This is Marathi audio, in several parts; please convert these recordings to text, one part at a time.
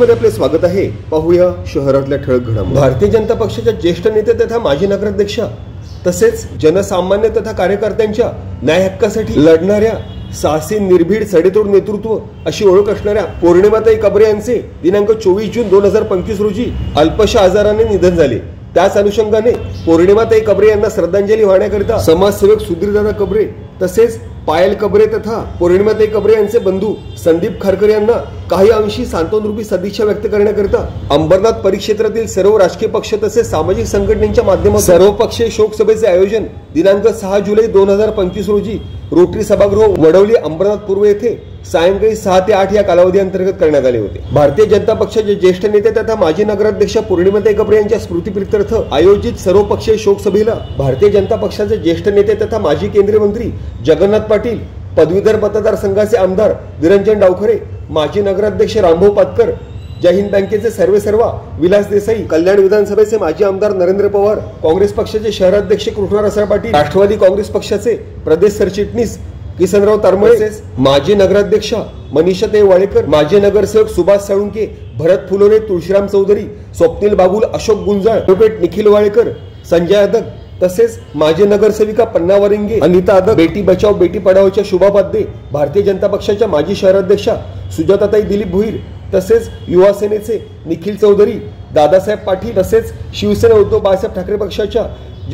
मध्ये आपले स्वागत आहे। पाहूया शहरातल्या ठळक घडामोडी। भारतीय जनता पक्षाच्या ज्येष्ठ नेते तथा माजी नगराध्यक्ष तसेच जनसामान्य तथा कार्यकर्त्यांच्या न्याय हक्कासाठी लढणाऱ्या साहसी निर्भीड सडेतोड नेतृत्व अशी ओळख असणाऱ्या पौर्णिमाताई कबरे यांचे दिनांक 24 जून 2025 रोजी अल्पशा आजाराने निधन झाले। त्याच अनुषंगाने पौर्णिमाताई कबरे यांना श्रद्धांजली वाहण्याकरिता समाजसेवक सुधीरदादा कबरे तसेच पायल कबरे तथा पौर्णिमाताई कबरे यांचे बंधू संदीप खारकर यांना काही अंशी सांत्वनरूपी सदिच्छा व्यक्त करण्याकरिता अंबरनाथ परिक्षेत्रातील सर्व राजकीय पक्ष तसेच सामाजिक संघटनांच्या माध्यमातून सर्वपक्षीय शोक सभेचे आयोजन दिनांक 6 जुलै 2025 रोजी रोटरी सभागृह वडवली अंबरनाथ पूर्व येथे सायंकाळी 6 ते 8 या कालावधी अंतर्गत करण्यात आले होते। भारतीय जनता पक्षाचे ज्येष्ठ नेते तथा माजी नगराध्यक्ष पौर्णिमाताई कबरे यांच्या स्मृतिप्रीत्यर्थ आयोजित सर्वपक्षीय शोक सभेला भारतीय जनता पक्षाचे ज्येष्ठ नेते तथा माजी केंद्रीय मंत्री जगन्नाथ पाटील, पदवीधर मतदारसंघाचे आमदार निरंजन डावखरे, माजी नगराध्यक्ष रामभाऊ पातकर, जय हिंद बँकेचे सर्वेसर्वा विलास देसाई, कल्याण विधानसभेचे माजी आमदार नरेंद्र पवार, काँग्रेस पक्षाचे शहराध्यक्ष कृष्णा रसाळ पाटील, राष्ट्रवादी काँग्रेस पक्षाचे प्रदेश सरचिटणीस किसनराव तारमळे, माजी नगराध्यक्ष मनीषाताई वाळेकर, माजी नगरसेवक सुभाष साळुंके, भरत फुलोरे, तुळशीराम चौधरी, स्वप्नील बाबुल, अशोक गुंजाळ, ॲडव्होकेट निखिल वाळेकर, संजय अदक तसेच माजी नगरसेविका पन्ना वरिंगे, अनिता अदक, बेटी बचाओ बेटी पढाओच्या शुभा पाध्ये, भारतीय जनता पक्षाच्या माजी शहराध्यक्षा सुजाताताई दिलीप भोईर तसेच युवा सेनेचे निखिल चौधरी, दादासाहेब पाटील तसेच शिवसेना उद्धव बाळासाहेब ठाकरे पक्षाच्या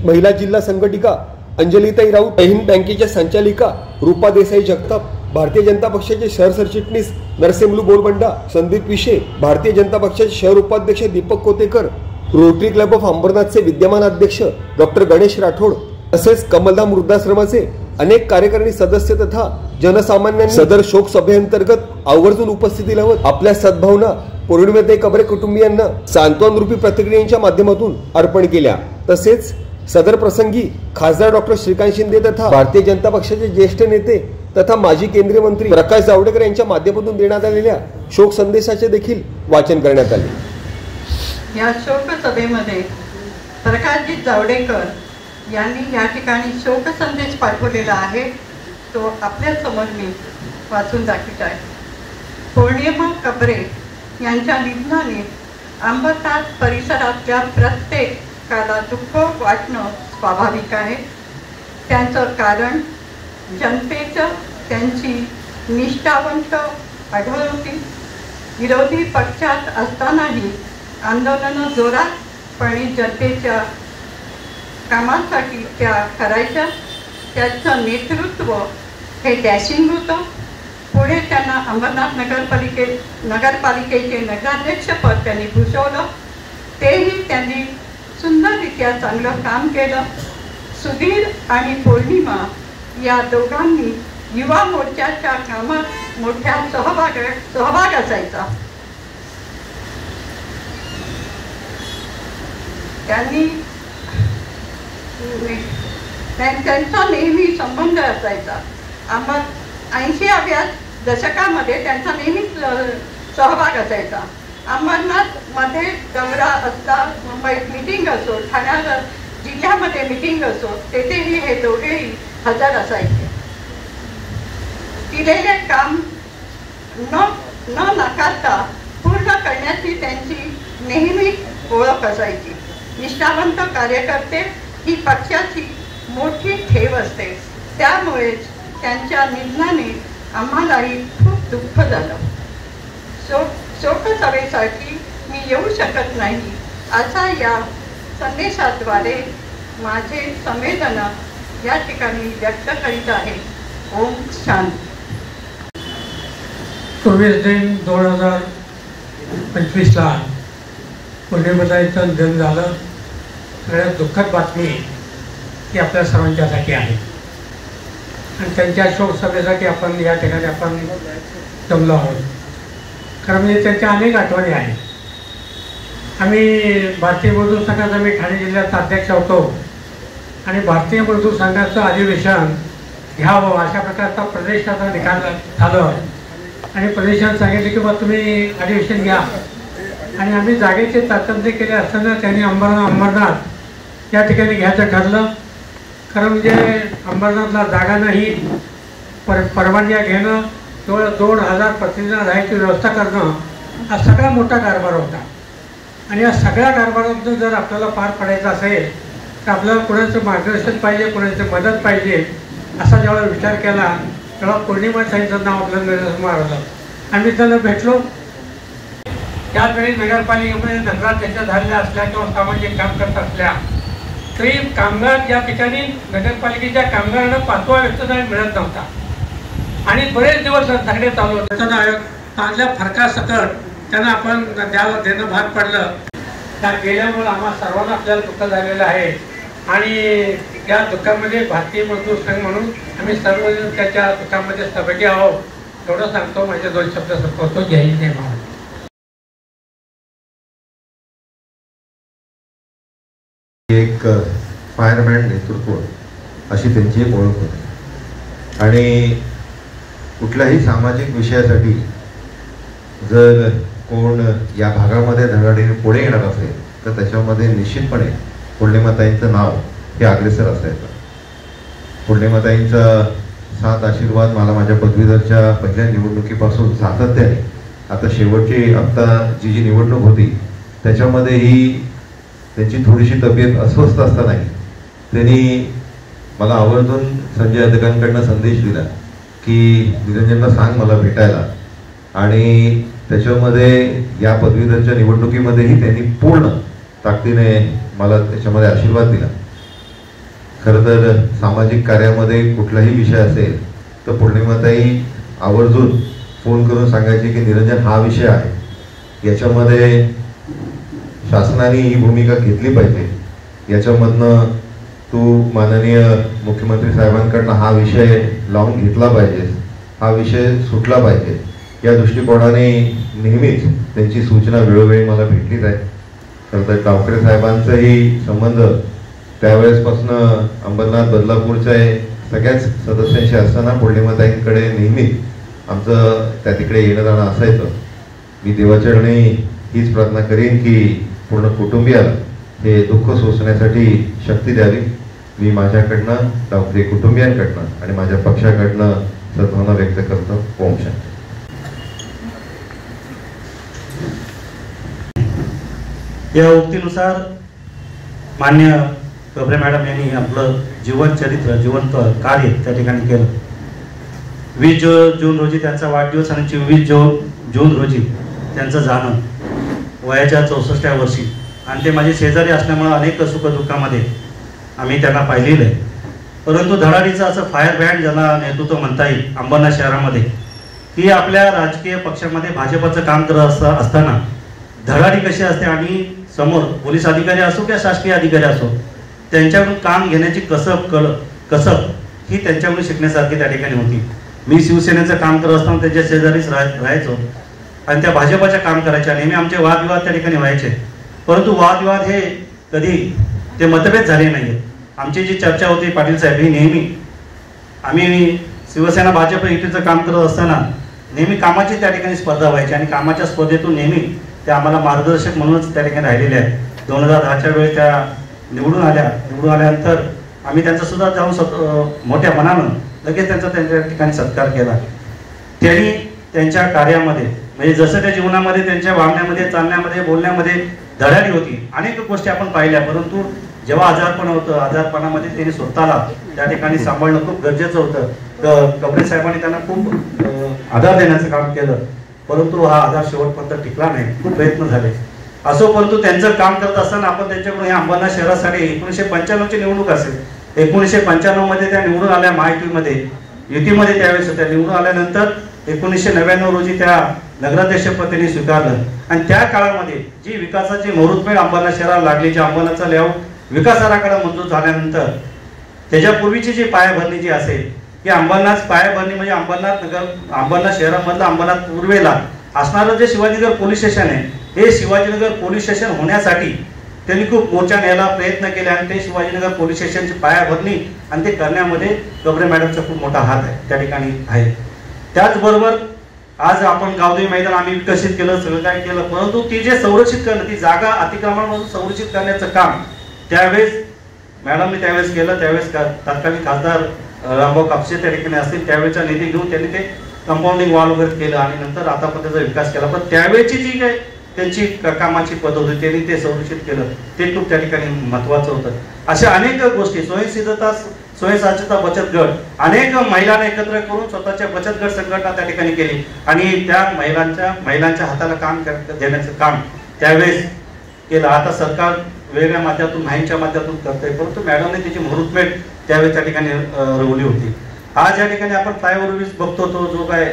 महिला जिल्हा संघटिका अंजलीताई राऊत, जय हिंद बँकेच्या संचालिका रूपा देसाई जगताप, भारतीय जनता पक्षाचे शहर सरचिटणीस नरसिंहलू बोरबंडा, संदीप विशे, भारतीय जनता पक्षाचे शहर उपाध्यक्ष Deepak Kotekar, rotary club of अंबरनाथचे विद्यमान अध्यक्ष डॉक्टर गणेश राठोड तसेच कमलधाम वृद्धाश्रमाचे अनेक कार्यकारिणी सदस्य तथा जनसामान्यांनी सदर शोक सभेअंतर्गत आवर्जून उपस्थिती लावत आपल्या सद्भावना पौर्णिमाताई कबरे कुटुंबियांना सांत्वनरूपी प्रतिक्रियांच्या माध्यमातून अर्पण केल्या। तसेच सदर प्रसंगी खासदार डॉक्टर श्रीकांत शिंदे तथा भारतीय जनता पक्षाचे ज्येष्ठ नेते तथा माजी केंद्रीय मंत्री प्रकाश जावडेकर यांच्या माध्यमातून देण्यात आलेल्या शोक संदेशाचे देखील वाचन करण्यात आले। या शोक सभेमध्ये प्रकाशजी जावडेकर यांनी या ठिकाणी शोक संदेश पाठवलेला आहे, तो आपल्या समोर मी वाचून दाखवित आहे। पौर्णिमा कबरे यांच्या निधनाने अंबरनाथ परिसरातल्या प्रत्येकाला दुःख वाटणं स्वाभाविक आहे। त्यांचं कारण जनतेचं त्यांची निष्ठावंत आढळ होती। विरोधी पक्षात असतानाही आंदोलनं जोरातपणे जनतेच्या कामांसाठी त्या करायच्या। त्याचं नेतृत्व हे डॅशिंग होतं। पुढे त्यांना अंबरनाथ नगरपालिकेचे नगराध्यक्षपद त्यांनी भूषवलं, तेही त्यांनी सुंदररित्या चांगलं काम केलं। सुधीर आणि पौर्णिमा या दोघांनी युवा मोर्चाच्या कामात मोठ्या सहभाग असायचा। त्यांचा नेहमी संबंध असायचा। 80व्या दशकामध्ये त्यांचा नेहमीच सहभाग असायचा। अंबरनाथमध्ये दौरा असता, मुंबईत मीटिंग असो, ठाण्याला जिल्ह्यामध्ये मीटिंग असो, तेथेही हे दोघेही हजर असायचे। दिलेले काम न नाकारता पूर्ण करण्याची त्यांची नेहमी ओळख असायची। निष्ठावंत कार्यकर्ते ही पक्षाची मोठी ठेव असते, त्यामुळेच त्यांच्या निधनाने आम्हालाही खूप दुःख झालं। शोक सभेसाठी मी येऊ शकत नाही असा या संदेशाद्वारे माझे संवेदना या ठिकाणी व्यक्त करीत आहे। ओम शांती। 24 जून 2025ला पौर्णिमाताईंचं निधन झालं। सगळ्यात दुःखद बातमी ही आपल्या सर्वांच्यासाठी आहे आणि त्यांच्या शोक सभेसाठी आपण या ठिकाणी आपण जमलो आहोत। कारण म्हणजे त्यांच्या अनेक आठवणी आहेत। आम्ही भारतीय मजदूर संघाचा मी ठाणे जिल्ह्याचा अध्यक्ष होतो आणि भारतीय मजदूर संघाचं अधिवेशन घ्यावं अशा प्रकारचा प्रदेशाचा निकाल झालं आणि प्रदेशाने सांगितले की बा तुम्ही अधिवेशन घ्या आणि आम्ही जागेचे तातडीने केले असताना त्यांनी अंबरनाथ या ठिकाणी घ्यायचं ठरलं। कारण म्हणजे अंबरनाथला जागा नाही, परवानग्या घेणं, केवळ 2000 प्रतिनिधींना राहायची व्यवस्था करणं हा सगळा मोठा कारभार होता. आणि या सगळ्या कारभारातून जर आपल्याला पार पडायचं असेल तर आपल्याला कोणाचं मार्गदर्शन पाहिजे, कोणाची मदत पाहिजे, असा जेव्हा विचार केला तेव्हा पौर्णिमाताईंचं नाव आपल्या नजरेसमोर आलं. आम्ही त्यांना भेटलो. त्याचवेळी नगरपालिकेमध्ये नगराध्यक्ष झालेल्या असल्या किंवा सामाजिक काम करत असल्या तरी कामगार या ठिकाणी नगरपालिकेच्या कामगारांना 5वा वेतनआयोग मिळत नव्हता आणि बरेच दिवस झगडे चालू होते. वेतनआयोग चांगल्या फरकासकट त्यांना आपण देणं भाग पडलं. त्या गेल्यामुळे आम्हा सर्वांना आपल्याला दुःख झालेलं आहे आणि या दुःखामध्ये भारतीय मजदूर संघ म्हणून आम्ही सर्वजण त्याच्या दुःखामध्ये सहभागी आहोत. एवढं सांगतो. माझे 2 शब्द संपवतो. जय हिंद, जय महाराष्ट्र. एक फायरमॅन नेतृत्व अशी त्यांची एक ओळख होती आणि कुठल्याही सामाजिक विषयासाठी जर कोण या भागामध्ये धडाडीने पुढे येणार असेल तर त्याच्यामध्ये निश्चितपणे पौर्णिमाताईंचं नाव हे अग्रेसर असायचं. पौर्णिमाताईंचा साथ आशीर्वाद मला माझ्या पदवीधरच्या पहिल्या निवडणुकीपासून सातत्याने, आता शेवटची आत्ता जी निवडणूक होती त्याच्यामध्येही त्यांची थोडीशी तब्येत अस्वस्थ असतानाही त्यांनी मला आवर्जून संजय अधिकाऱ्यांकडनं संदेश दिला की निरंजनला सांग मला भेटायला. आणि त्याच्यामध्ये या पदवीधरच्या निवडणुकीमध्येही त्यांनी पूर्ण ताकदीने मला त्याच्यामध्ये आशीर्वाद दिला. खरं तर सामाजिक कार्यामध्ये कुठलाही विषय असेल तर पौर्णिमाताई आवर्जून फोन करून सांगायची की निरंजन हा विषय आहे, याच्यामध्ये शासनाने ही भूमिका घेतली पाहिजे, याच्यामधनं तू माननीय मुख्यमंत्री साहेबांकडनं हा विषय लावून घेतला पाहिजे, हा विषय सुटला पाहिजे. या दृष्टिकोनाने नेहमीच त्यांची सूचना वेळोवेळी मला भेटलीच आहे. खरं तर टावकरे साहेबांचाही संबंध त्यावेळेसपासून अंबरनाथ बदलापूरच्या सगळ्याच सदस्यांशी असताना पौर्णिमाताईंकडे नेहमीच आमचं त्या तिकडे येणं जाणं असायचं. मी देवाचरणी हीच प्रार्थना करीन की पूर्ण कुटुंबियाला हे दुःख सोसण्यासाठी शक्ती द्यावी. मी माझ्याकडनं, टावकरे कुटुंबियांकडनं आणि माझ्या पक्षाकडनं सद्भावना व्यक्त करतो. ओम शांती. या उक्तीनुसार मान्य कबरे मॅडम यांनी आपलं जीवन चरित्र, जिवंत कार्य त्या ठिकाणी केलं. 20 जून रोजी त्यांचा वाढदिवस आणि 24 जून रोजी त्यांचं जाणं वयाच्या 64व्या वर्षी. आणि ते माझे शेजारी असल्यामुळे अनेक सुखदुःखामध्ये आम्ही त्यांना पाहिलेलं आहे. परंतु धडाडीचं असं फायर ब्रँड ज्याला नेतृत्व म्हणता येईल अंबरनाथ शहरामध्ये, की आपल्या राजकीय पक्षामध्ये भाजपचं काम करत असताना धडाडी कशी असते आणि समोर पोलीस अधिकारी असो किंवा शासकीय अधिकारी असो त्यांच्याकडून काम घेण्याची कसब ही त्यांच्याकडून शिकण्यासारखी त्या ठिकाणी होती. मी शिवसेनेचं काम करत असताना त्याच्या शेजारीच राहायचो आणि त्या भाजपाच्या काम करायच्या. नेहमी आमचे वादविवाद त्या ठिकाणी व्हायचे, परंतु वादविवाद हे कधी ते मतभेद झाले नाहीत. आमची जी चर्चा होती पाटील साहेब ही नेहमी, आम्ही शिवसेना भाजप युतीचं काम करत असताना नेहमी कामाची त्या ठिकाणी स्पर्धा व्हायची आणि कामाच्या स्पर्धेतून नेहमी ते आम्हाला मार्गदर्शक म्हणूनच त्या ठिकाणी राहिलेले आहेत. 2010च्या वेळी त्या निवडून आल्यानंतर आम्ही त्यांचा सुद्धा जाऊन मोठ्या मनानं लगेच त्यांच्या ठिकाणी सत्कार केला. त्यांनी त्यांच्या कार्यामध्ये म्हणजे जसं त्या जीवनामध्ये त्यांच्या वागण्यामध्ये, चालण्यामध्ये, बोलण्यामध्ये धडाडी होती. अनेक गोष्टी आपण पाहिल्या, परंतु जेव्हा आजारपण होतं आजारपणामध्ये त्यांनी स्वतःला त्या ठिकाणी सांभाळणं खूप गरजेचं होतं. कबरे साहेबांनी त्यांना खूप आधार देण्याचं काम केलं, परंतु हा आधार शेवटपर्यंत टिकला नाही. खूप प्रयत्न झाले असो, परंतु त्यांचं काम करत असताना आपण त्यांच्याकडून या अंबरनाथ शहरासाठी 1995ची निवडणूक असेल, 1995 मध्ये त्या निवडून आल्या महायुतीमध्ये, युतीमध्ये त्यावेळेस त्या निवडून आल्यानंतर 1999 रोजी त्या नगराध्यक्षपद त्यांनी स्वीकारलं. आणि त्या काळामध्ये जी विकासाची मुहूर्तमेढ अंबरनाथ शहराला लागली, जे अंबरनाथचा लेआउट विकास आराखडा मंजूर झाल्यानंतर त्याच्यापूर्वीची जी पायाभरणी जी असेल की अंबरनाथ पायाभरणी म्हणजे अंबरनाथ शहरामधलं अंबरनाथ पूर्वेला असणारं जे शिवाजीनगर पोलीस स्टेशन आहे, हे शिवाजीनगर पोलीस स्टेशन होण्यासाठी त्यांनी खूप मोर्चा न्यायला प्रयत्न केले आणि ते शिवाजीनगर पोलीस स्टेशनची पायाभरणी आणि ते करण्यामध्ये कबरे मॅडमचा खूप मोठा हात आहे त्या ठिकाणी आहे. त्याचबरोबर आज आपण गावदेवी मैदान आम्ही विकसित केलं, सगळं काय केलं, परंतु ती जे संरक्षित करणं, ती जागा अतिक्रमणापासून संरक्षित करण्याचं काम त्यावेळेस मॅडमने त्यावेळेस केलं. त्यावेळेस तत्कालीन खासदार रामभाऊ कापसे त्या ठिकाणी असतील, त्यावेळेचा निधी घेऊन त्यांनी ते कंपाऊंडिंग वॉल वगैरे केलं आणि नंतर आता पण त्याचा विकास केला. पण त्यावेळची जी काय त्यांची कामाची पद्धत होती त्यांनी ते संरक्षित केलं, ते खूप त्या ठिकाणी महत्वाचं होतं. अशा अनेक गोष्टी, स्वयंसिद्धता स्वयंसाचिता बचत गट, अनेक महिलांना एकत्र करून स्वतःच्या बचत गट संघटना त्या ठिकाणी केली आणि त्या महिलांच्या हाताला काम देण्याचं काम त्यावेळेस केलं. आता सरकार वेगवेगळ्या माध्यमातून माहितीच्या माध्यमातून करतंय, परंतु मॅडमने त्याची मुहूर्तमेढ त्यावेळेस त्या ठिकाणी रवली होती. आज या ठिकाणी आपण फ्लायओव्हर बघतो, तो जो काय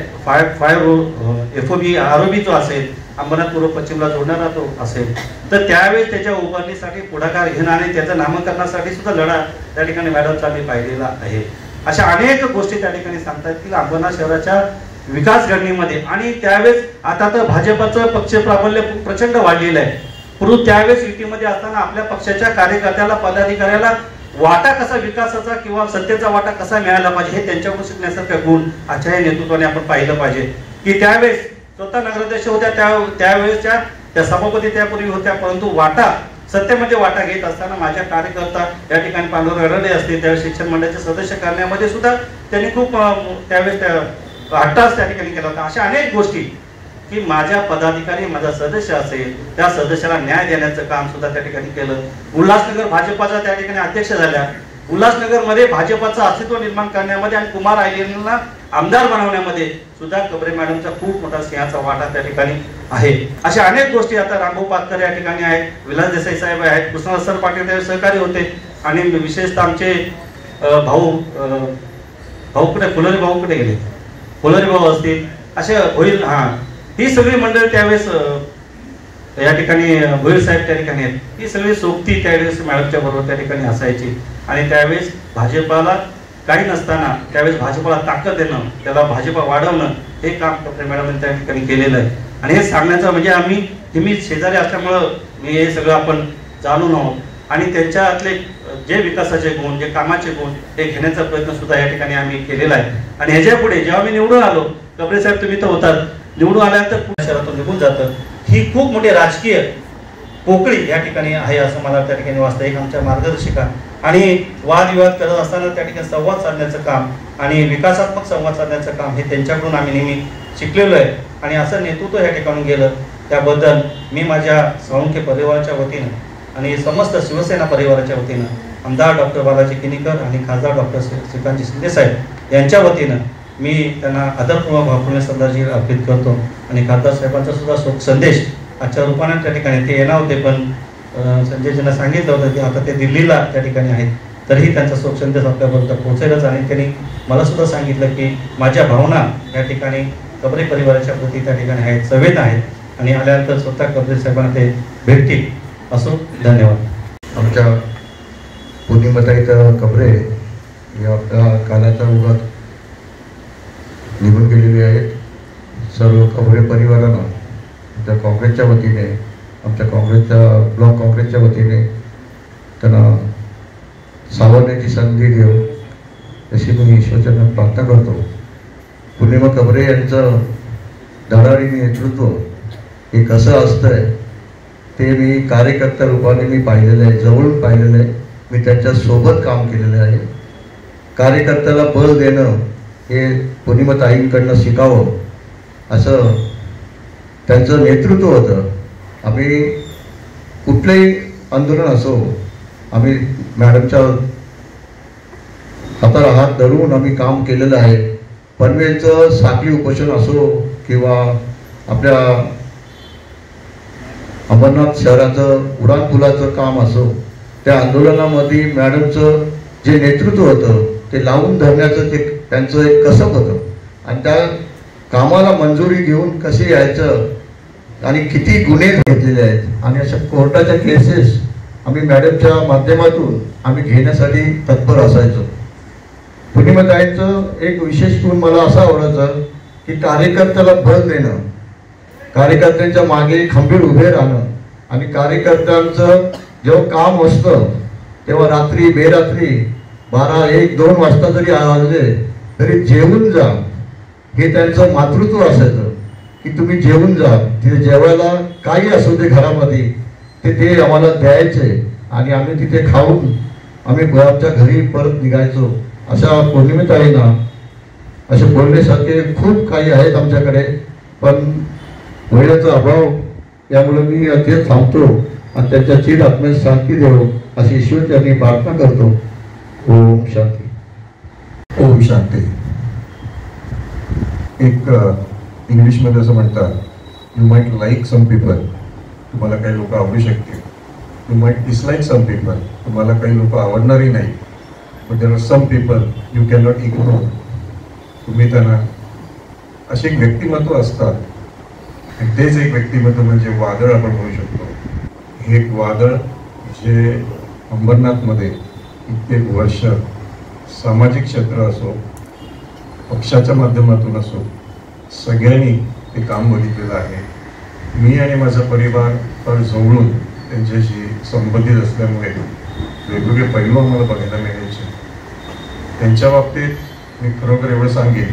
FOB आरोबी जो असेल, अंबरनाथ पूर्व पश्चिमला जोडणारा तो असेल, तर त्यावेळेस त्याच्या उभारणीसाठी पुढाकार घेणं आणि त्याच्या नामकरणासाठी सुद्धा लढा त्या ठिकाणी मॅडमचा मी पाहिलेला आहे. अशा अनेक गोष्टी त्या ठिकाणी सांगता येतील अंबरनाथ शहराच्या विकास घडणीमध्ये. आणि त्यावेळेस आता तर भाजपचं पक्ष प्राबल्य प्रचंड वाढलेलं आहे, परंतु त्यावेळेस युतीमध्ये असताना आपल्या पक्षाच्या कार्यकर्त्याला पदाधिकाऱ्याला वाटा कसा विकासाचा किंवा सत्तेचा वाटा कसा मिळाला पाहिजे हे त्यांच्याकडून शिकण्यासारखा गुण आजच्या या नेतृत्वाने आपण पाहिलं पाहिजे. की त्यावेळेस स्वतः नगराध्यक्ष होत्या, त्यावेळेसच्या त्या सभापती त्यापूर्वी होत्या, परंतु वाटा सत्तेमध्ये वाटा घेत असताना माझ्या कार्यकर्ता या ठिकाणी पांडुरंग अडले असते, त्यावेळेस शिक्षण मंडळाचे सदस्य करण्यामध्ये सुद्धा त्यांनी खूप त्यावेळेस हट्टास त्या ठिकाणी केला होता. अशा अनेक गोष्टी की माझ्या पदाधिकारी माझा सदस्य असेल त्या सदस्याला न्याय देण्याचं काम सुद्धा त्या ठिकाणी केलं. उल्हासनगर भाजपाच्या त्या ठिकाणी अध्यक्ष झाल्या, उल्हासनगर मध्ये भाजपाचं अस्तित्व निर्माण करण्यामध्ये आणि कुमार आयलेंना आमदार बनवण्यामध्ये सुद्धा कबरे मॅडमचा खूप मोठा सिंहाचा वाटा त्या ठिकाणी आहे. अशा अनेक गोष्टी आता रामभाऊ पाटकर या ठिकाणी आहेत, विलास देसाई साहेब आहेत, कृष्णदास पाटील त्यावेळेस सहकारी होते आणि विशेषतः आमचे भाऊ कुठे फुलरी भाऊ कुठे गेले, फुलरी भाऊ असतील, असे होईल. ही सगळी मंडळी त्यावेळेस या ठिकाणी भोईर साहेब त्या ठिकाणी आहेत, ही सगळी सोबती त्यावेळेस मॅडमच्या बरोबर त्या ठिकाणी असायची. आणि त्यावेळेस भाजपाला काही नसताना त्यावेळेस भाजपाला ताकद देणं, त्याला भाजपा वाढवणं हे काम कबरे मॅडमने त्या ठिकाणी केलेलं आहे. आणि हे सांगण्याचं म्हणजे मी शेजारी असल्यामुळं मी हे सगळं आपण जाणून आहोत आणि त्यांच्यातले जे विकासाचे गुण, जे कामाचे गुण हे घेण्याचा प्रयत्न सुद्धा या ठिकाणी आम्ही केलेला आहे. आणि ह्याच्या पुढे जेव्हा मी निवडून आलो, कबरे साहेब तुम्ही तर होतात, निवडून आल्यानंतर पुणे शहरातून निघून जातं, ही खूप मोठी राजकीय पोकळी या ठिकाणी आहे असं मला त्या ठिकाणी वाटतं. एक आमच्या मार्गदर्शिका आणि वादविवाद करत असताना त्या ठिकाणी संवाद साधण्याचं काम आणि विकासात्मक संवाद साधण्याचं काम हे त्यांच्याकडून आम्ही नेहमी शिकलेलो आहे. आणि असं नेतृत्व या ठिकाणी गेलं त्याबद्दल मी माझ्या साळुंखे परिवाराच्या वतीनं आणि समस्त शिवसेना परिवाराच्या वतीनं आमदार डॉक्टर बालाजी किनीकर आणि खासदार डॉक्टर श्रीकांतजी शिंदे साहेब यांच्या वतीनं मी त्यांना आदरपूर्वक भावपूर्ण श्रद्धांजली अर्पित करतो. आणि खासदार साहेबांचा सुद्धा शोक संदेश आजच्या रूपाने त्या ठिकाणी ते येणार होते, पण संजयजींना सांगितलं होतं की आता ते दिल्लीला त्या ठिकाणी आहेत, तरीही त्यांचा शोक संदेश आपल्यापर्यंत पोहोचेलच. आणि त्यांनी मला सुद्धा सांगितलं की माझ्या भावना या ठिकाणी कबरे परिवाराच्या प्रती त्या ठिकाणी आहेत, संवेदना आहेत आणि आल्यानंतर स्वतः कबरे साहेबांना ते भेटतील. असो, धन्यवाद. आमच्या पूर्णिमाताई कबरे या आपल्या कालाचा उगाच निघून गेलेले आहेत. सर्व कबरे परिवारांना आमच्या काँग्रेसच्या वतीने, आमच्या काँग्रेसच्या ब्लॉक काँग्रेसच्या वतीने त्यांना सावरण्याची संधी देऊ अशी मी ईश्वरचरणात प्रार्थना करतो. पूर्णिमा कबरे यांचं धडाडी नेतृत्व हे कसं असतंय ते मी कार्यकर्ता रूपाने मी पाहिलेलं आहे, जवळून पाहिलेलं आहे. मी त्यांच्यासोबत काम केलेलं आहे. कार्यकर्त्याला बळ देणं हे पूर्णिमाताईंकडनं शिकावं असं त्यांचं नेतृत्व होतं. आम्ही कुठलंही आंदोलन असो, आम्ही मॅडमच्या हाताला हात धरून आम्ही काम केलेलं आहे. पनवेलचं साखळी उपोषण असो किंवा आपल्या अंबरनाथ शहराचं उड्डाणपुलाचं काम असो, त्या आंदोलनामध्ये मॅडमचं जे नेतृत्व होतं ते लावून धरण्याचं ते त्यांचं एक कसब होतं. आणि त्या कामाला मंजुरी घेऊन कसे यायचं आणि किती गुन्हे घेतलेले आहेत आणि अशा कोर्टाच्या केसेस आम्ही मॅडमच्या माध्यमातून आम्ही घेण्यासाठी तत्पर असायचो. पूर्णिमाताईंचं एक विशेष गुण मला असं आवडायचं की कार्यकर्त्याला बळ देणं, कार्यकर्त्यांच्या मागे खंबीर उभे राहणं आणि कार्यकर्त्यांचं जेव्हा काम असतं तेव्हा रात्री बेरात्री 12, 1, 2 वाजता जरी आले तरी जेवून जा हे त्यांचं मातृत्व असायचं की तुम्ही जेवून जा. तिथे जेवायला काही असू दे घरामध्ये ते आम्हाला द्यायचे आणि आम्ही तिथे खाऊन आम्ही आमच्या घरी परत निघायचो. अशा पौर्णिमेताईंना असे बोलण्यासारखे खूप काही आहेत आमच्याकडे, पण वेळेचा अभाव यामुळे मी ते थांबतो आणि त्यांच्या चिर आत्म्यास शांती देव अशी ईश्वरचरणी प्रार्थना करतो. ओम शांती. ओम शांती. एक इंग्लिशमध्ये असं म्हणतात, you might like some people, तुम्हाला काही लोक आवडू शकतील. You might dislike some people, तुम्हाला काही लोक आवडणारही नाही. But there are some people you can not ignore. तुम्ही त्यांना असे एक व्यक्तिमत्व असतात, आणि तेच एक व्यक्तिमत्व म्हणजे वादळ आपण म्हणू शकतो. हे एक वादळ जे अंबरनाथमध्ये कित्येक वर्ष सामाजिक क्षेत्र असो, पक्षाच्या माध्यमातून असो, सगळ्यांनी ते काम बघितलेलं आहे. मी आणि माझा परिवार फार जवळून त्यांच्याशी संबंधित असल्यामुळे वेगवेगळे पैलू आम्हाला बघायला मिळायचे. त्यांच्या बाबतीत मी खरोखर एवढं सांगेन,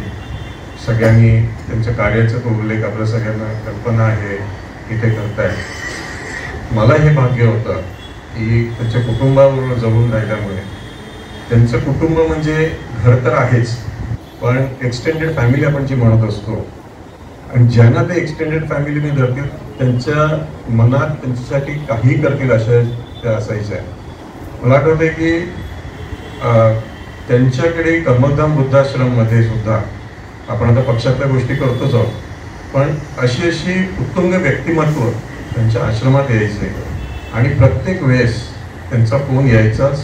सगळ्यांनी त्यांच्या कार्याचा तो उल्लेख आपल्या सगळ्यांना कल्पना आहे की ते करताय. मला हे भाग्य होतं की त्यांच्या कुटुंबाबरोबर जवळून राहिल्यामुळे, त्यांचं कुटुंब म्हणजे घर तर आहेच, पण एक्सटेंडेड फॅमिली आपण जी म्हणत असतो, आणि ज्यांना ते एक्सटेंडेड फॅमिलीने धरतील त्यांच्या मनात त्यांच्यासाठी काही करतील अशा त्या असायच्या. मला आठवतं की त्यांच्याकडे कर्मधाम वृद्धाश्रममध्ये सुद्धा आपण आता पक्षातल्या गोष्टी करतोच आहोत, पण अशी उत्तुंग व्यक्तिमत्व त्यांच्या आश्रमात यायचे आणि प्रत्येक वेळेस त्यांचा फोन यायचाच.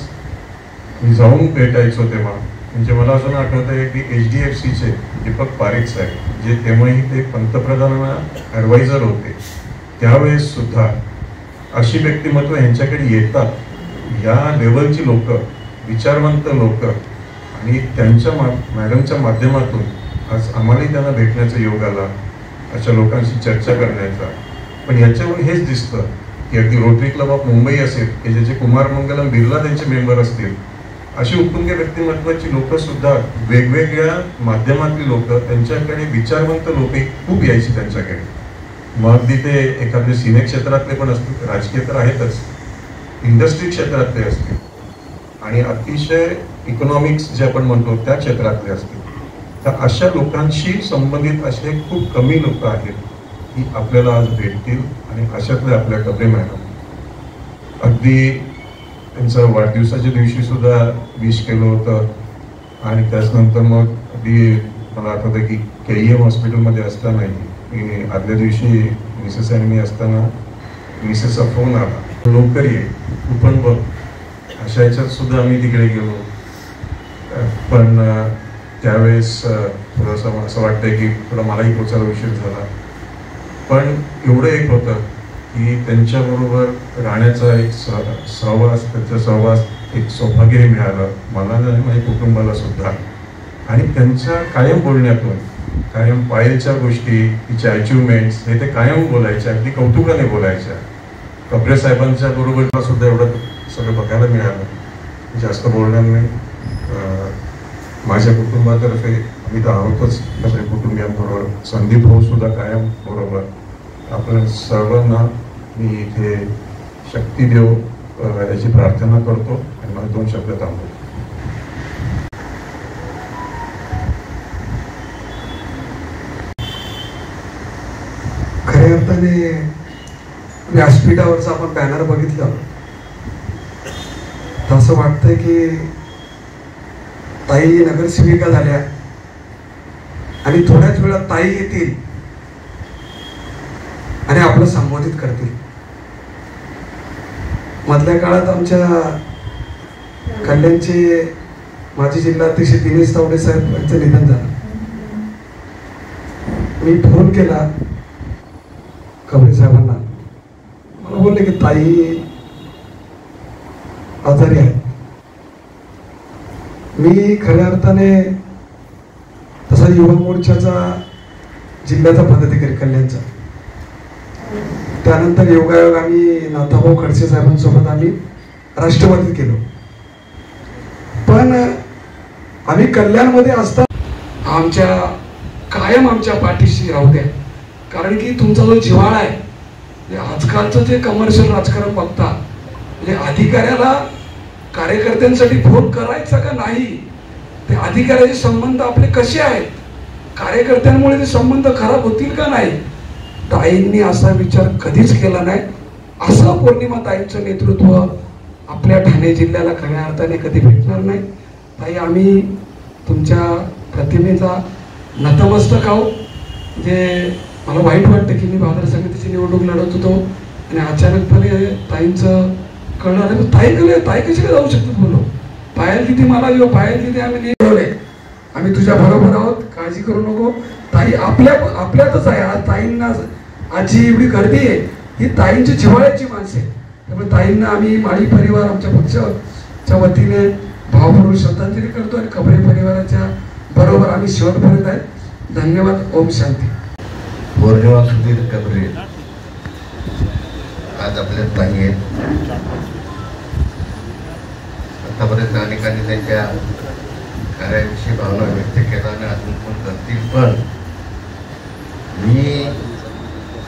मी जाऊन भेटायचो तेव्हा. म्हणजे मला अजून आठवतं आहे की HDFCचे दीपक पारेख साहेब, जे तेव्हाही ते पंतप्रधानांना ॲडवायझर होते, त्यावेळेस सुद्धा अशी व्यक्तिमत्व यांच्याकडे येतात. या लेवलची लोक, विचारवंत लोक, आणि त्यांच्या मॅडमच्या माध्यमातून आज आम्हालाही त्यांना भेटण्याचा योग आला, अशा लोकांशी चर्चा करण्याचा. पण याच्यावरून हेच दिसतं की अगदी रोटरी क्लब ऑफ मुंबई असेल की ज्याचे कुमार मंगलम बिर्ला त्यांचे मेंबर असतील, अशी उत्तुंग व्यक्तिमत्वाची लोक सुद्धा वेगवेगळ्या माध्यमातली लोक, त्यांच्याकडे विचारवंत लोक खूप यायची त्यांच्याकडे. मग अगदी ते एखादे सिने क्षेत्रातले पण असतील, राजकीय तर आहेतच, इंडस्ट्री क्षेत्रातले असतील, आणि अतिशय इकॉनॉमिक्स जे आपण म्हणतो त्या क्षेत्रातले असतील. तर अशा लोकांशी संबंधित असे खूप कमी लोक आहेत की आपल्याला आज भेटतील. आणि अशातले आपल्या कबरे मॅडम, अगदी त्यांचं वाढदिवसाच्या दिवशी सुद्धा विश केलं होतं. आणि त्याच्यानंतर मग अगदी मला आठवतं की KEM हॉस्पिटलमध्ये असतानाही मी आदल्या दिवशी मिसेस आणि मी असताना मिसेसचा फोन आला, लवकर ये तू पण बघ. अशा ह्याच्यात सुद्धा आम्ही तिकडे गेलो. पण त्यावेळेस थोडंसं असं वाटतंय की थोडा मलाही पोचायला उशीर झाला. पण एवढं एक होतं की त्यांच्याबरोबर राहण्याचा एक सहवास, त्यांचा सहवास एक सौभाग्यही मिळालं मला आणि माझ्या कुटुंबाला सुद्धा. आणि त्यांच्या कायम बोलण्यातून, कायम पायलच्या गोष्टी, तिच्या अचिव्हमेंट्स हे ते कायम बोलायच्या, अगदी कौतुकाने बोलायच्या. कबरे साहेबांच्या बरोबर सुद्धा एवढं सगळं बघायला मिळालं. जास्त बोलणार नाही. माझ्या कुटुंबातर्फे आम्ही तर आहोतच कबरे कुटुंबियांबरोबर, संदीप भाऊ सुद्धा कायम बरोबर. आपण सर्वांना मी इथे शक्ती देव याची प्रार्थना करतो आणि मला 2 शब्द थांबवतो. खऱ्या अर्थाने व्यासपीठावरचा आपण बॅनर बघितलं तर असं वाटतंय की ताई नगरसेविका झाल्या आणि थोड्याच वेळात ताई येतील आणि आपलं संबोधित करतील. मधल्या काळात आमच्या कल्याणचे माजी जिल्हाध्यक्ष दिनेश तावडे साहेब यांचं निधन झालं. मी फोन केला कबरे साहेबांना, मला बोलले की ताई आजारी आहे. मी खऱ्या अर्थाने तसा युवा मोर्चाचा जिल्ह्याचा पदाधिकारी कल्याणचा, त्यानंतर योगायोग आम्ही नाथाभाऊ खडसे साहेबांसोबत आम्ही राष्ट्रवादीत गेलो. पण आम्ही कल्याणमध्ये असताना कायम आमच्या पाठीशी राहू द्या, कारण की तुमचा जो जिव्हाळा आहे, आजकालचं जे कमर्शियल राजकारण बघता, म्हणजे अधिकाऱ्याला कार्यकर्त्यांसाठी फोन करायचा का नाही ते अधिकाऱ्याचे संबंध आपले कसे आहेत, कार्यकर्त्यांमुळे ते संबंध खराब होतील का नाही, ताईंनी असा विचार कधीच केला नाही. असं पौर्णिमा ताईंचं नेतृत्व आपल्या ठाणे जिल्ह्याला खऱ्या अर्थाने कधी भेटणार नाही. ताई, आम्ही तुमच्या प्रतिमेचा नतमस्तक आहोत. जे मला वाईट वाटतं की मी बाजार समितीची निवडणूक लढत होतो आणि अचानकपणे ताईंचं कळलं. ताई कशी काय जाऊ शकतात बोलो, पायल किती मला किंवा पायल किती आम्ही निवडले, आम्ही तुझ्या बरोबर आहोत, काळजी करू नको. ताई आपल्यातच आहे. आज ताईंना आजची एवढी गर्दी आहे ही ताईंची जिव्हाळ्याची माणसं आहे. त्यामुळे ताईंना आम्ही माळी परिवार आमच्या पक्षाच्या वतीने भावपूर्वक श्रद्धांजली करतो आणि खबरे परिवाराच्या बरोबर आम्ही शेवटपर्यंत आहे. धन्यवाद. ओम शांती. पौर्णिमा सुधीर कबरे आज आपल्यात नाही आहेत. आतापर्यंत अनेकांनी त्यांच्या कार्याविषयी भावना व्यक्त केला आणि अजून पण करतील. पण मी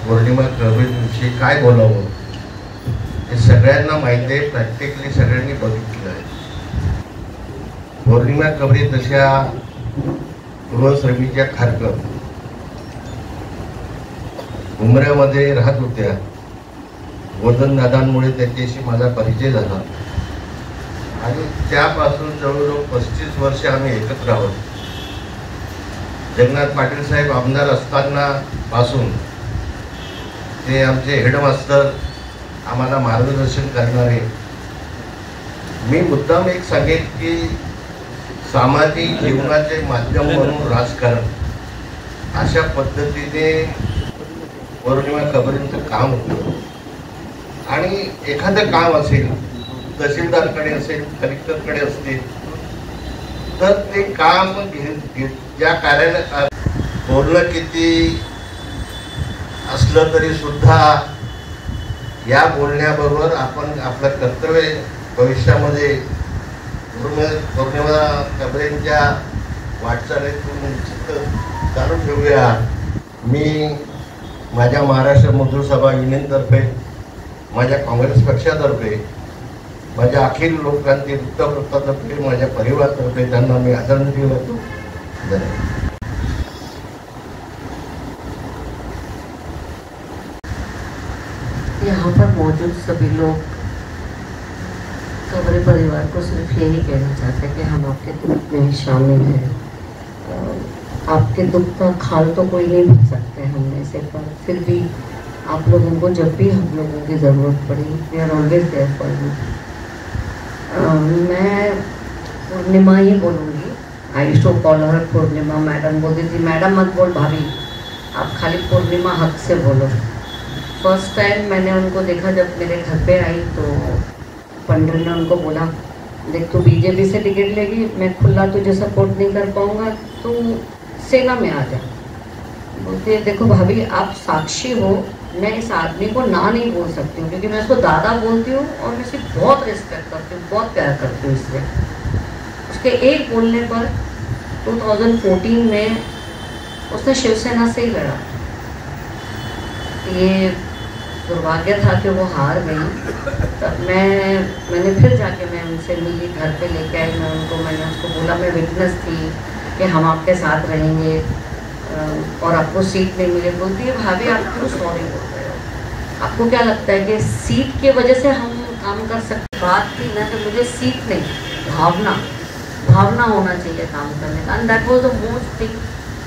पौर्णिमा कबरेविषयी काय बोलावं हे सगळ्यांना माहिती आहे, प्रॅक्टिकली सगळ्यांनी बघितलं आहे. पौर्णिमा कबरे तशा गृहश्रमीच्या खारकर उमऱ्यामध्ये राहत होत्या. वदनदादांमुळे त्यांच्याशी माझा परिचय झाला आणि त्यापासून जवळजवळ 35 वर्ष आम्ही एकत्र आहोत. जगन्नाथ पाटील साहेब आमदार असताना पासून ते आमचे हेडमास्टर, आम्हाला मार्गदर्शन करणारे. मी मुद्दाम एक सांगेन की सामाजिक जीवनाचे माध्यम म्हणून राजकारण अशा पद्धतीने पौर्णिमा कबरेंचं काम होतं. आणि एखादं काम असेल, तहसीलदारकडे असेल, कलेक्टरकडे असतील, तर ते काम ज्या कार्यालयात बोलणं किती असलं तरी सुद्धा या बोलण्याबरोबर आपण आपलं कर्तव्य भविष्यामध्ये पौर्णिमा कबरेंच्या वाटचालीतून चालू ठेवूया. मी माझ्या महाराष्ट्र मजदूर सभा युनियनतर्फे, माझ्या काँग्रेस पक्षातर्फे, माझ्या अखिल लोकक्रांती वृत्तपत्रातर्फे, माझ्या परिवारातर्फे त्यांना मी आदरांजली वाहतो. धन्यवाद. यहाँ पर मौजूद सभी लोग कबरे परिवार को सिर्फ यही कहना चाहते हैं कि हम आपके दुख में शामिल हैं. आपके दुख का खाल तो कोई नहीं भर सकते हम में से, पर फिर भी आप लोगों को जब भी हम लोगों की ज़रूरत पड़ी, we are always there for you. मैं पूर्णिमा ही बोलूँगी. I used to call her Purnima. Madam बोलती थी, मैडम मत बोल भाभी, आप खाली पूर्णिमा हक से बोलो. फर्स्ट टाइम मैंने उनको देखा जब मेरे घर पे आई तो पंडित ने उनको बोला, देख तू बीजेपी से टिकट लेगी, मैं खुला तुझे सपोर्ट नहीं कर पाऊँगा, तू सेना में आ जा. बोलते देखो भाभी, आप साक्षी हो, मैं इस आदमी को ना नहीं बोल सकती हूँ क्योंकि मैं उसको दादा बोलती हूँ और मैं उसकी बहुत रिस्पेक्ट करती हूँ, बहुत प्यार करती हूँ. इसलिए उसके एक बोलने पर 2014 में उसने शिवसेना से ही लड़ा. ये दुर्भाग्य था कि वो हार गई. तब मैंने फिर जाके मैं उनसे मिली, घर पे लेके आई. मैंने उसको बोला, मैं विटनेस थी कि हम आपके साथ रहेंगे और आपको सीट नहीं मिले. बोलती है भाभी आप क्यों सॉरी बोल रहे हो, आपको क्या लगता है कि सीट की वजह से हम काम कर सकते. बात थी ना कि मुझे सीट नहीं, भावना होना चाहिए काम करने का. एंड दैट वाज the most thing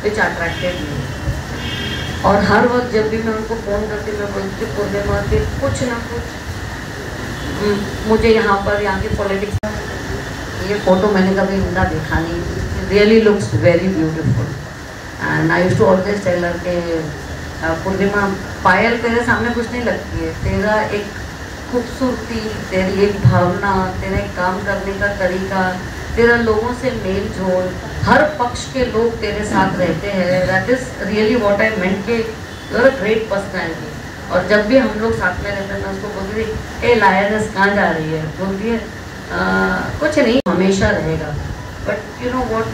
which attracted मी. और हर वक्त जब भी मैं उनको फ़ोन करती मैं बोलती पूर्णिमा के कुछ ना कुछ मुझे यहाँ की पॉलिटिक्स. ये फ़ोटो मैंने कभी इनका देखा नहीं. Really looks very beautiful. And I used to always tell her के पूर्णिमा, पायल तेरे सामने कुछ नहीं लगती है, तेरा एक खूबसूरती, तेरी एक भावना, तेरा एक काम करने का तरीका, तेरा लोगों से मेल जोल, हर पक्ष के लोग तेरे साथ रहते हैं. That is really what I meant के you are a great personality. और जब भी हम लोग साथ में रहते हैं मैं उसको बोलती थी, ए लायनेस कहाँ जा रही है. बोलती है कुछ नहीं, हमेशा रहेगा. बट यू नो व्हाट,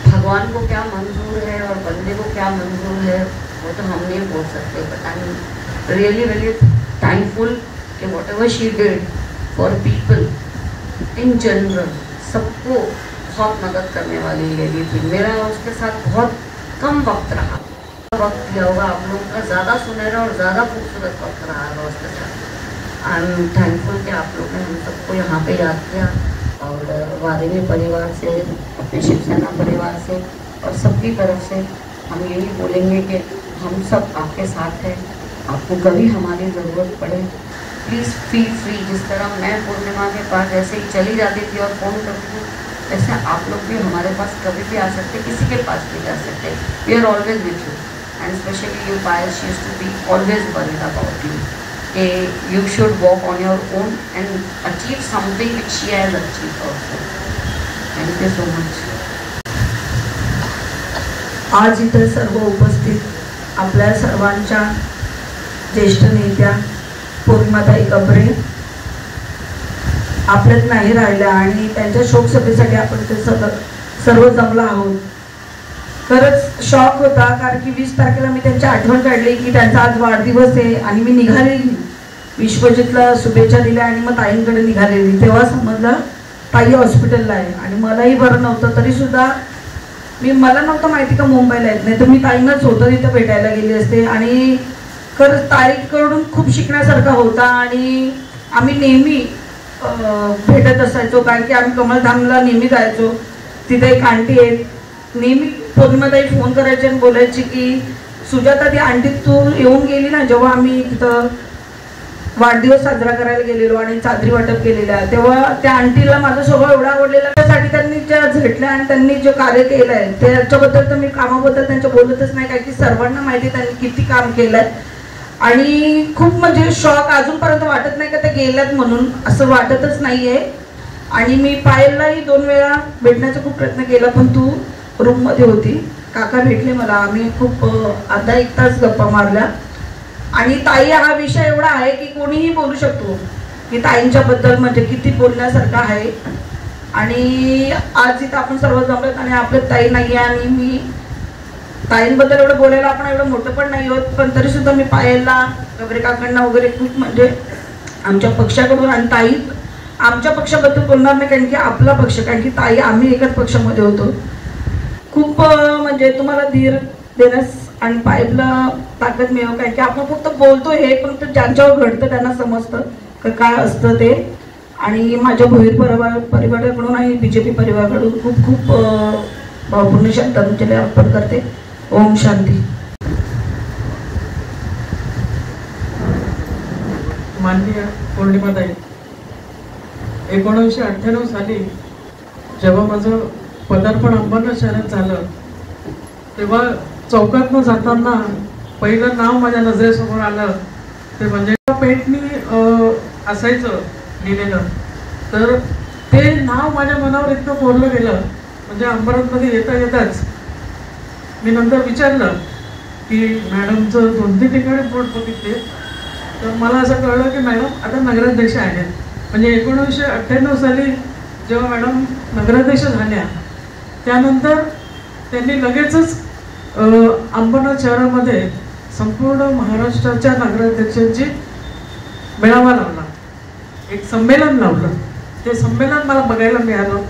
भगवान को क्या मंजूर है और बंदे को क्या मंजूर है वो तो हम नहीं बोल सकते. But I am really very thankful कि whatever she did for people in general, सबको बहुत मदद करने वाली लेडी थी। मेरा उसके साथ बहुत कम वक्त रहा, वक्त दिया होगा आप लोगों का, ज़्यादा सुनहरा और ज़्यादा खूबसूरत वक्त रहा है उसके साथ। आई एम थैंकफुल कि आप लोगों ने हम सबको यहाँ पे याद किया, और वारिणी परिवार से, अपने शिवसेना परिवार से और सबकी तरफ से हम यही बोलेंगे कि हम सब आपके साथ हैं। आपको कभी हमारी ज़रूरत पड़े प्लीज़ फील फ्री। जिस तरह मैं पूर्णिमा के पास ऐसे ही चली जाती थी और फ़ोन करती थी, ऐसे आप लोग भी हमारे पास कभी भी आ सकते, किसी के पास भी जा सकते। We are always with you, and specially you Payal, she used to be always worried about you कि you should walk on your own and achieve something which she has achieved also. Thank you so much. आज इथे सर्व उपस्थित आपल्या सर्वांच्या ज्येष्ठ नेत्या पूर्णिमाताई कबरे आपल्यात नाही राहिल्या आणि त्यांच्या शोकसभेसाठी आपण ते सर्व जमलो आहोत। खरंच शॉक होता, कारण की 20 तारखेला मी त्यांची आठवण काढली की त्यांचा आज वाढदिवस आहे आणि मी निघालेली विश्वजितला शुभेच्छा दिल्या आणि मग ताईंकडे निघालेली। तेव्हा समजलं ताई हॉस्पिटलला आहे आणि मलाही बरं नव्हतं, तरी सुद्धा मला नव्हतं माहिती का मुंबईला आहेत, नाही तर मी ताईंनाच होतं तिथं भेटायला गेली असते। आणि खरंच ताईकडून खूप शिकण्यासारखा होता आणि आम्ही नेहमी भेटत असायचो, कारण की आम्ही कमलधामला नेहमी जायचो। तिथे एक आंटी आहेत, नेहमी पूर्णिमाताई फोन करायची आणि बोलायची की सुजाता ती आंटी तू येऊन गेली ना, जेव्हा आम्ही तिथं वाढदिवस साजरा करायला गेलेलो आणि चादरी वाटप केलेल्या, तेव्हा त्या आंटीला माझा स्वभाव एवढा आवडलेला, त्यासाठी त्यांनी ज्या झटल्या आणि त्यांनी जे कार्य केलं आहे त्याच्याबद्दल तर मी कामाबद्दल त्यांच्या बोलतच नाही, कारण की सर्वांना माहिती त्यांनी किती काम केलं आहे। आणि खूप म्हणजे शॉक अजूनपर्यंत वाटत नाही का ते गेल्यात म्हणून, असं वाटतच नाहीये। आणि मी पायललाही 2 वेळा भेटण्याचा खूप प्रयत्न केला, पण तू रूममध्ये होती। काका भेटले मला, आम्ही खूप अर्धा 1 तास गप्पा मारल्या। आणि ताई हा विषय एवढा आहे की कोणीही बोलू शकतो की ताईंच्या बद्दल म्हणजे किती बोलण्यासारखं आहे। आणि आज इथं आपण सर्व जमलेत आणि आपल्यात ताई नाही आहे, आणि मी ताईंबद्दल एवढं बोलायला आपण एवढं मोठं पण नाही होत, पण तरी सुद्धा मी पायलला गबरे काकांना वगैरे खूप म्हणजे आमच्या पक्षाकडून, आणि ताई आमच्या पक्षाबद्दल बोलणार नाही कारण की आपला पक्ष, कारण की ताई आम्ही एकाच पक्षामध्ये होतो, खूप म्हणजे तुम्हाला धीर देण्यास आणि पाईपला ताकद मिळव, कारण की आपण फक्त बोलतो हे, पण ज्यांच्यावर घडतं त्यांना समजतं काय असतं ते। आणि माझ्या भोईर परिवाराकडून आणि बीजेपी परिवाराकडून खूप खूप भावपूर्ण श्रद्धांजली अर्पण करते। ओम शांती। माननीय पूर्णिमाताई, 1998 साली जेव्हा माझं पदार्पण अंबरनाथ शहरात झालं, तेव्हा चौकातनं जाताना पहिलं नाव माझ्या नजरेसमोर आलं ते म्हणजे पेटनी असायचं लिहिलेलं, तर ते नाव माझ्या मनावर इतकं कोरलं गेलं, म्हणजे अंबरनाथमध्ये येता येताच मी नंतर विचारलं की मॅडमचं 2-3 ठिकाणी बोर्ड बघितले, तर मला असं कळलं की मॅडम आता नगराध्यक्ष आहेत। म्हणजे 1998 साली जेव्हा मॅडम नगराध्यक्ष झाल्या त्यानंतर त्यांनी लगेचच अंबरनाथ शहरामध्ये संपूर्ण महाराष्ट्राच्या नगराध्यक्षांची मेळावा लावला, एक संमेलन लावलं। ते संमेलन मला बघायला मिळालं।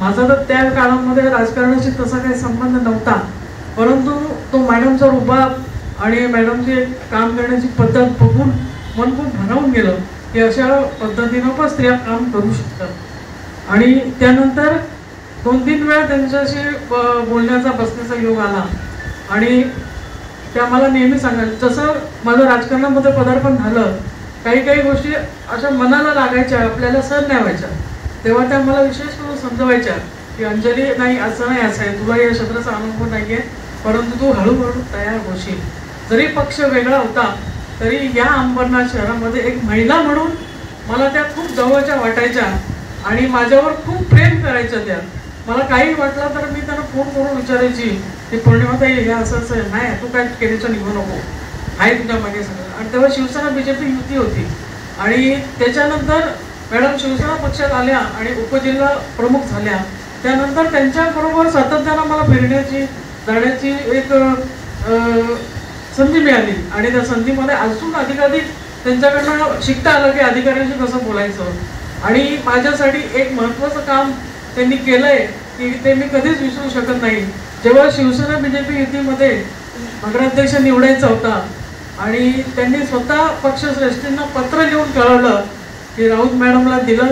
माझा तर त्या काळामध्ये राजकारणाशी तसा काही संबंध नव्हता, परंतु तो मॅडमचा रुबाब आणि मॅडमची काम करण्याची पद्धत बघून मन खूप भरावून गेलं की अशा पद्धतीनं पण स्त्रिया काम करू शकतात। आणि त्यानंतर 2-3 वेळा त्यांच्याशी बोलण्याचा बसण्याचा योग आला आणि त्या मला नेहमी सांगायच्या, जसं माझं राजकारणामध्ये पदार्पण झालं काही गोष्टी अशा मनाला लागायच्या, आपल्याला सहन नाही व्हायच्या, तेव्हा त्या मला विशेष करून समजवायच्या की अंजली नाही असं नाही, असं आहे, तुला या क्षेत्राचा अनुभव नाही आहे, परंतु तू हळूहळू तयार होशील। जरी पक्ष वेगळा होता तरी या अंबरनाथ शहरामध्ये एक महिला म्हणून मला त्या खूप जवळच्या वाटायच्या आणि माझ्यावर खूप प्रेम करायच्या। त्या मला काही वाटलं तर मी त्यांना फोन करून विचारायची की पूर्णिमाताई हे असं असं नाही, तू काय केल्याचं निघू नको, आहे तुझ्या मागे सगळं। आणि तेव्हा शिवसेना बीजेपी युती होती आणि त्याच्यानंतर मॅडम शिवसेना पक्षात आल्या आणि उपजिल्हा प्रमुख झाल्या, त्यानंतर त्यांच्याबरोबर सातत्यानं मला फिरण्याची जाण्याची एक संधी मिळाली आणि त्या संधीमध्ये अजून अधिकाधिक त्यांच्याकडनं शिकता आलं की अधिकाऱ्यांशी कसं बोलायचं। आणि माझ्यासाठी एक महत्त्वाचं काम त्यांनी केलंय की ते मी कधीच विसरू शकत नाही. जेव्हा शिवसेना BJP युतीमध्ये नगराध्यक्ष निवडायचा होता आणि त्यांनी स्वतः पक्षश्रेष्ठींना पत्र लिहून कळवलं की राऊत मॅडमला दिलं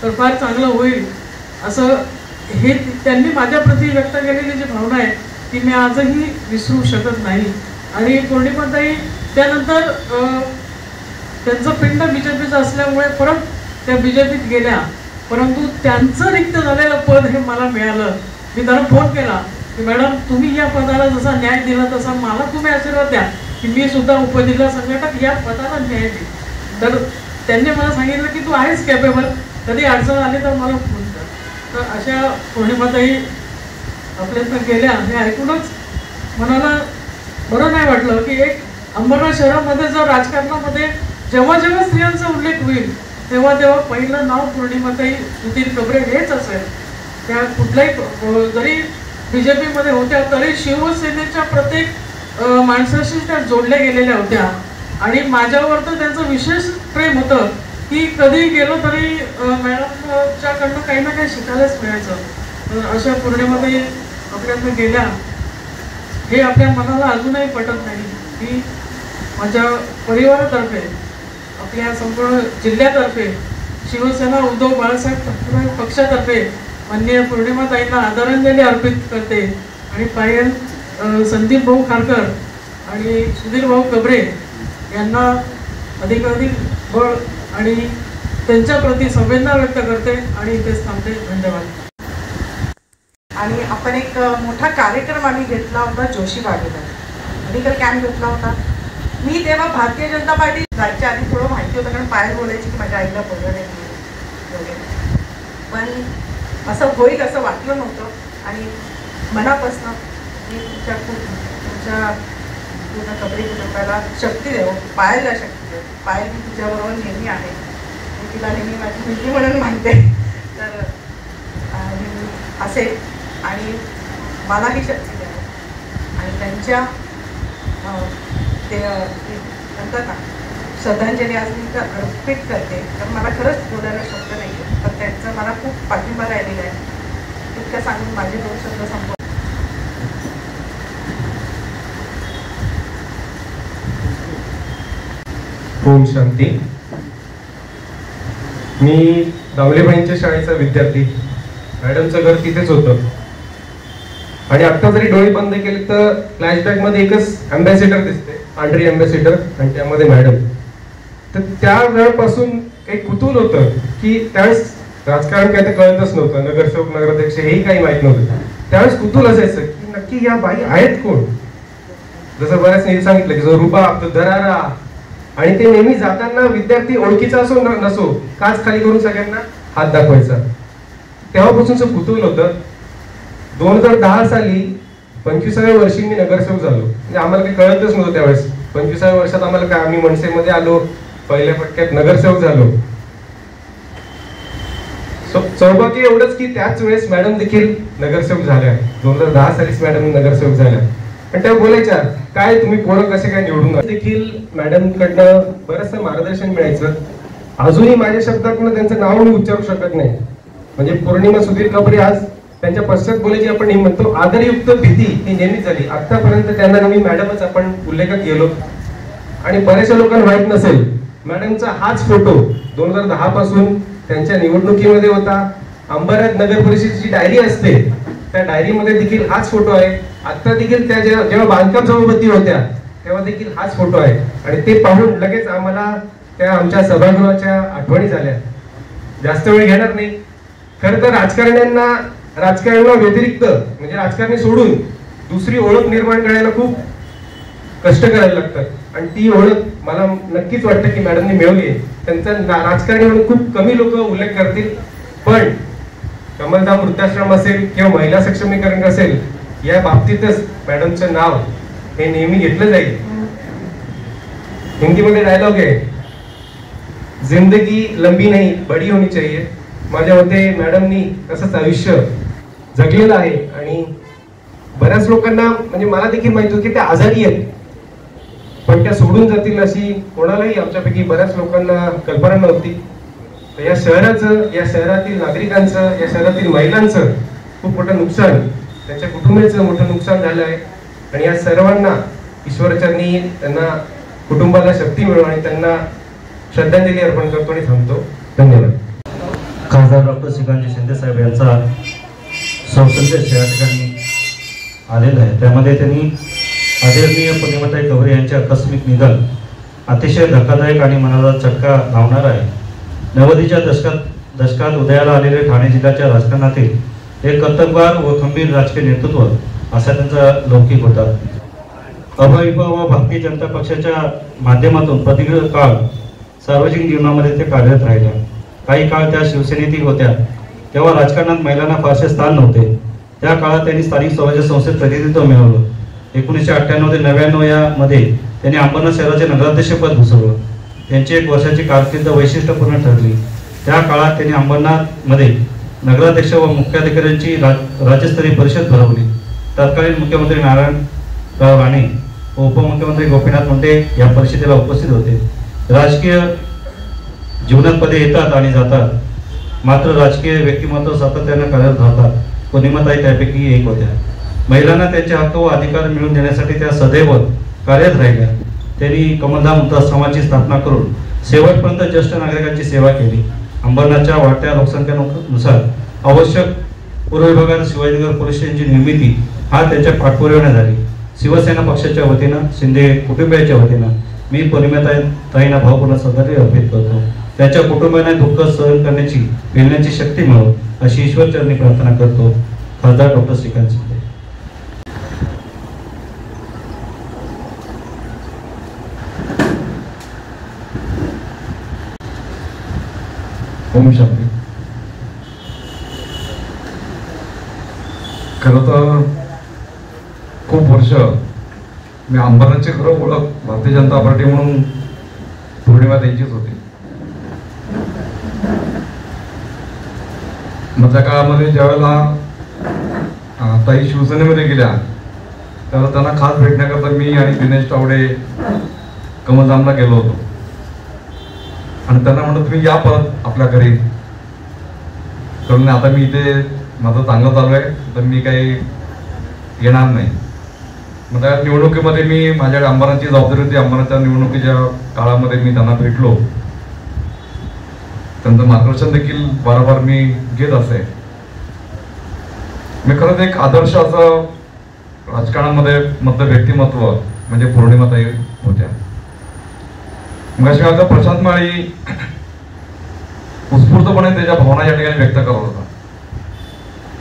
तर फार चांगलं होईल, असं हे त्यांनी माझ्याप्रती व्यक्त केलेली जी भावना आहे ती मी आजही विसरू शकत नाही. आणि पौर्णिमाताई त्यानंतर त्यांचं पिंड BJPचं असल्यामुळे परत त्या BJPत गेल्या, परंतु त्यांचं रिक्त झालेलं पद हे मला मिळालं. मी त्यांना फोन केला की मॅडम तुम्ही या पदाला जसा न्याय दिला तसा मला तुम्ही आशीर्वाद द्या की मी सुद्धा उपजिल्हा संघटक या पदाला न्याय देईन. तर त्यांनी मला सांगितलं की तू आहेस कॅपेबल, कधी अडचण आली तर मला फोन कर. तर अशा पौर्णिमाताई आपल्यातनं गेल्या हे ऐकूनच मनाला बरं नाही वाटलं की एक अंबरनाथ शहरामध्ये जर राजकारणामध्ये जेव्हा जेव्हा स्त्रियांचा उल्लेख होईल तेव्हा तेव्हा पहिलं नाव पौर्णिमाताई सुधीर कबरे हेच असेल. त्या कुठल्याही जरी BJPमध्ये होत्या तरी शिवसेनेच्या प्रत्येक माणसाशी त्या जोडल्या गेलेल्या होत्या आणि माझ्यावर तर त्यांचं विशेष प्रेम होतं की कधी गेलो तरी मॅडमच्याकडनं काही ना काही शिकायलाच मिळायचं. अशा पौर्णिमाताई आपल्याकडनं गेल्या हे आपल्या मनाला अजूनही पटत नाही की माझ्या परिवारातर्फे आपल्या संपूर्ण जिल्ह्यातर्फे शिवसेना उद्धव बाळासाहेब ठाकरे पक्षातर्फे माननीय पौर्णिमाताईंना आदरांजली अर्पित करते आणि पायल संदीप भाऊ खारकर आणि सुधीर भाऊ कबरे यांना अधिकाधिक बळ आणि त्यांच्या प्रती संवेदना व्यक्त करते आणि इथेच थांबते. धन्यवाद. आणि आपण एक मोठा कार्यक्रम आम्ही घेतला होता जोशीबागेला, मेडिकल कॅम्प घेतला होता. मी तेव्हा भारतीय जनता पार्टी जायच्या आधी थोडं माहिती होतं कारण पायल बोलायची की माझ्या आईला बोललं नाही वगैरे, पण असं होईल असं वाटलं नव्हतं आणि मनापासून मी तुमच्या पूर्ण कबरे कुटुंबाला शक्ती देऊ, पायलला शक्ती देऊ. पायल मी तुझ्याबरोबर नेहमी आहे, मी तिला नेहमी माझी मुलगी म्हणून मानते. तर असेल आणि मलाही शक्ती द्यावी आणि त्यांच्या ते म्हणतात ना श्रद्धांजली आज मी अर्पित करते. तर मला खरंच बोलायला शब्द नाही आहे, पण त्यांचा मला खूप पाठिंबा राहिलेला आहे. इतकं सांगून माझे 2 शब्द संपवतो. ओम शांती. मी दावलेबाईंच्या शाळेचा विद्यार्थी. मॅडमचं घर तिथेच होतं आणि आता जरी डोळे बंद केले तर फ्लॅशबॅक मध्ये एकच अँबॅसेडर दिसते, पांढरी अँबॅसेडर, आणि त्यामध्ये मॅडम. तर त्या वेळपासून एक कुतूहल होतं की त्यावेळेस राजकारण काय ते कळतच नव्हतं, नगरसेवक नगराध्यक्ष हेही काही माहित नव्हतं. त्यावेळेस कुतूहल असायचं की नक्की या बाई आहेत कोण. जसं बऱ्याच नेहमी सांगितलं की जो रुबाब तो दरारा, आणि ते नेहमी जाताना विद्यार्थी ओळखीचा असो नसो काच खाली करून सगळ्यांना हात दाखवायचा. तेव्हापासूनच कुतूहल होतं. 2010 साली 25व्या वर्षी मी नगरसेवक झालो. म्हणजे आम्हाला काही कळतच नव्हतं त्यावेळेस. 25व्या वर्षात आम्हाला काय, आम्ही मनसेमध्ये आलो, पहिल्या फटक्यात नगरसेवक झालो. सौभाग्य एवढंच की त्याच वेळेस मॅडम देखील नगरसेवक झाल्या. 2010 सालीच मॅडम नगरसेवक झाल्या. पण त्या बोलायच्या काय तुम्ही पोरं कसे काय निवडून. देखील मॅडम कडनं बरंचसं मार्गदर्शन मिळायचं. अजूनही माझ्या शब्दातनं त्यांचं नाव मी उच्चारू शकत नाही. म्हणजे पौर्णिमा सुधीर कबरे आज त्यांच्या पश्चात बोलायची आपण नेहमी म्हणतो आदरयुक्त भीती ही नेहमीच झाली. आतापर्यंत त्यांना नेहमी मॅडमच आपण उल्लेखात गेलो. आणि बऱ्याचशा लोकांना माहित नसेल मॅडमचा हाच फोटो 2010 पासून त्यांच्या निवडणुकीमध्ये होता. अंबरनाथ नगर परिषदेची डायरी असते त्या डायरीमध्ये देखील हाच फोटो आहे. आता देखील त्या जेव्हा बांधकाम सभापती होत्या तेव्हा देखील हाच फोटो आहे. आणि ते पाहून लगेच आम्हाला त्या आमच्या सभागृहाच्या आठवणी झाल्या. जास्त वेळ घेणार नाही. खरं तर राजकारण्यांना राजकारणा व्यतिरिक्त म्हणजे राजकारणी सोडून दुसरी ओळख निर्माण करायला खूप कष्ट करायला लागतात. आणि ती ओळख मला नक्कीच वाटतं की मॅडमनी मिळवली. त्यांचा राजकारणी म्हणून खूप कमी लोक उल्लेख करतील. पण कमलधाम वृद्धाश्रम असेल किंवा महिला सक्षमीकरण असेल या बाबतीतच मॅडमचं नाव हे नेहमी घेतलं जाईल. हिंदीमध्ये डायलॉग आहे, जिंदगी लंबी नाही बडी होनी चाहिए. माझ्या मते मॅडमनी तसंच आयुष्य जगलेलं आहे. आणि बऱ्याच लोकांना म्हणजे मला देखील माहिती होतं की त्या आजारी आहेत पण त्या सोडून जातील अशी कोणालाही आमच्यापैकी बऱ्याच लोकांना कल्पना नव्हती. या शहराचं, या शहरातील नागरिकांचं, या शहरातील महिलांचं खूप मोठं नुकसान, त्यांच्या कुटुंबाचं मोठं नुकसान झालं आहे. आणि या सर्वांना ईश्वरचरणी त्यांना कुटुंबाला शक्ती मिळो आणि त्यांना श्रद्धांजली अर्पण करतो आणि थांबतो. धन्यवाद. खासदार डॉक्टर श्रीकांतजी शिंदे साहेब यांचा संदेश या ठिकाणी आलेला आहे. त्यामध्ये त्यांनी आदरणीय पूर्णिमाताई कवरे यांचे आकस्मिक निधन अतिशय धक्कादायक आणि मनाला चटका लावणार आहे. 90च्या दशकात उदयाला आलेले ठाणे जिल्ह्याच्या राजकारणातील एक कर्तबगार व खंबीर राजकीय नेतृत्व असा त्यांचा लौकिक होता. अभाविपा व भारतीय जनता पक्षाच्या माध्यमातून प्रदीर्घ काळ सार्वजनिक जीवनामध्ये ते कार्यरत राहिल्या. काही काळ त्या शिवसेनेतील होत्या. तेव्हा राजकारणात महिलांना फारसे स्थान नव्हते. त्या काळात त्यांनी स्थानिक स्वराज्य संस्थेत प्रतिनिधित्व मिळवलं. 1998 ते 99 यामध्ये त्यांनी अंबरनाथ शहराचे नगराध्यक्षपद भूषवलं. त्यांची 1 वर्षाची कारकीर्द वैशिष्ट्यपूर्ण ठरली. त्या काळात त्यांनी अंबरनाथमध्ये नगराध्यक्ष व मुख्याधिकाऱ्यांची राज्यस्तरीय परिषद भरवली. तत्कालीन मुख्यमंत्री नारायणराव राणे व उपमुख्यमंत्री गोपीनाथ मुंडे या परिषदेला उपस्थित होते. राजकीय जीवनात पदे येतात आणि जातात, मात्र राजकीय व्यक्तिमत्व सातत्याने कार्यरत राहतात. पूर्णिमाताई त्यापैकी एक होत्या. महिलांना त्यांचे हक्क व अधिकार मिळवून देण्यासाठी त्या सदैव कार्यरत राहिल्या. त्यांनी कमलधाम वृद्धाश्रमाची स्थापना करून शेवटपर्यंत ज्येष्ठ नागरिकांची सेवा केली. अंबरनाथच्या वाढत्या लोकसंख्येनुसार आवश्यक पूर्व विभागात शिवाजीनगर पोलीस स्टेशनची निर्मिती हा त्यांच्या पाठपुराव्याने झाली. शिवसेना पक्षाच्या वतीनं, शिंदे कुटुंबियांच्या वतीनं मी पूर्णिमाताईंना भावपूर्ण श्रद्धांजली अर्पित करतो. त्याच्या कुटुंबियांना दुःख सहन करण्याची, पेलण्याची शक्ती मिळो अशी ईश्वरचरणी प्रार्थना करतो. खासदार डॉक्टर श्रीकांत शिंदे. ओम शांती. खरं तर खूप वर्ष मी अंबरनाथची खरं ओळख भारतीय जनता पार्टी म्हणून पूर्णिमा त्यांचीच होती. मधल्या काळामध्ये ज्यावेळेला ताई शिवसेनेमध्ये गेल्या त्यावेळेला त्यांना खास भेटण्याकरता मी आणि दिनेश तावडे कमलधामला गेलो होतो आणि त्यांना म्हणलं तुम्ही या परत आपल्या घरी. तर आता मी इथे माझं चांगलं चालू आहे तर मी काही येणार नाही. मग त्या निवडणुकीमध्ये मी माझ्या अंबरनाथची जबाबदारी होती. अंबरनाथच्या निवडणुकीच्या काळामध्ये मी त्यांना भेटलो. त्यांचं मार्गदर्शन देखील वारंवार मी घेत असे. मी खरंच एक आदर्श असं राजकारणामध्ये मधलं व्यक्तिमत्व म्हणजे पूर्णिमाताई होत्या. मग प्रशांत माळी उत्स्फूर्तपणे त्याच्या भावना या ठिकाणी व्यक्त करत होता.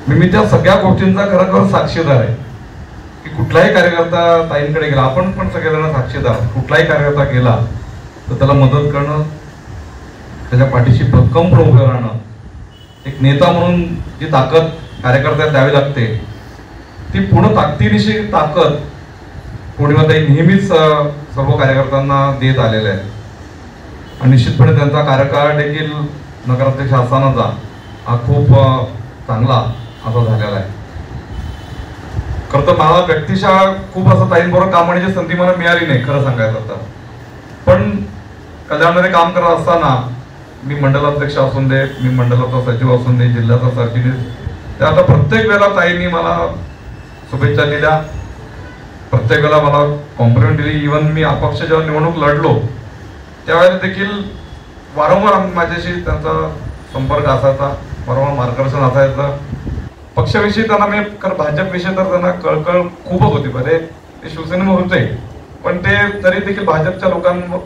मी त्या सगळ्या गोष्टींचा खरोखर साक्षीदार आहे की कुठलाही कार्यकर्ता ताईंकडे गेला, आपण पण सगळेजण साक्षीदार, कुठलाही कार्यकर्ता गेला तर त्याला मदत करणं, त्याच्या पाठीशी भक्कमपणे उभं राहणं, एक नेता म्हणून जी ताकद कार्यकर्त्याला द्यावी लागते ती पूर्ण ताकदीनिशी ताकद पूर्णिमाताई नेहमीच सर्व कार्यकर्त्यांना देत आलेले आहेत. आणि निश्चितपणे त्यांचा कार्यकाळ देखील नगराध्यक्ष असतानाचा हा खूप चांगला असा झालेला आहे. खरं तर मला व्यक्तिशः खूप असं ताईंबरोबर काम करण्याची संधी मला मिळाली नाही खरं सांगायचं तर. पण कल्याणमध्ये काम करत असताना मी मंडलाध्यक्ष असून दे, मी मंडलाचा सचिव असून दे, जिल्ह्याचा सरचिटणीस, त्या आता प्रत्येक वेळेला ताईंनी मला शुभेच्छा दिल्या, प्रत्येक वेळेला मला कॉम्प्लिमेंट दिली. इव्हन मी अपक्ष जेव्हा निवडणूक लढलो त्यावेळेला देखील वारंवार माझ्याशी त्यांचा संपर्क असायचा, वारंवार मार्गदर्शन असायचं. पक्षाविषयी त्यांना मी भाजपविषयी तर त्यांना कळकळ खूपच होती. बरे ते शिवसेनेमध्ये होते पण ते तरी देखील भाजपच्या लोकांना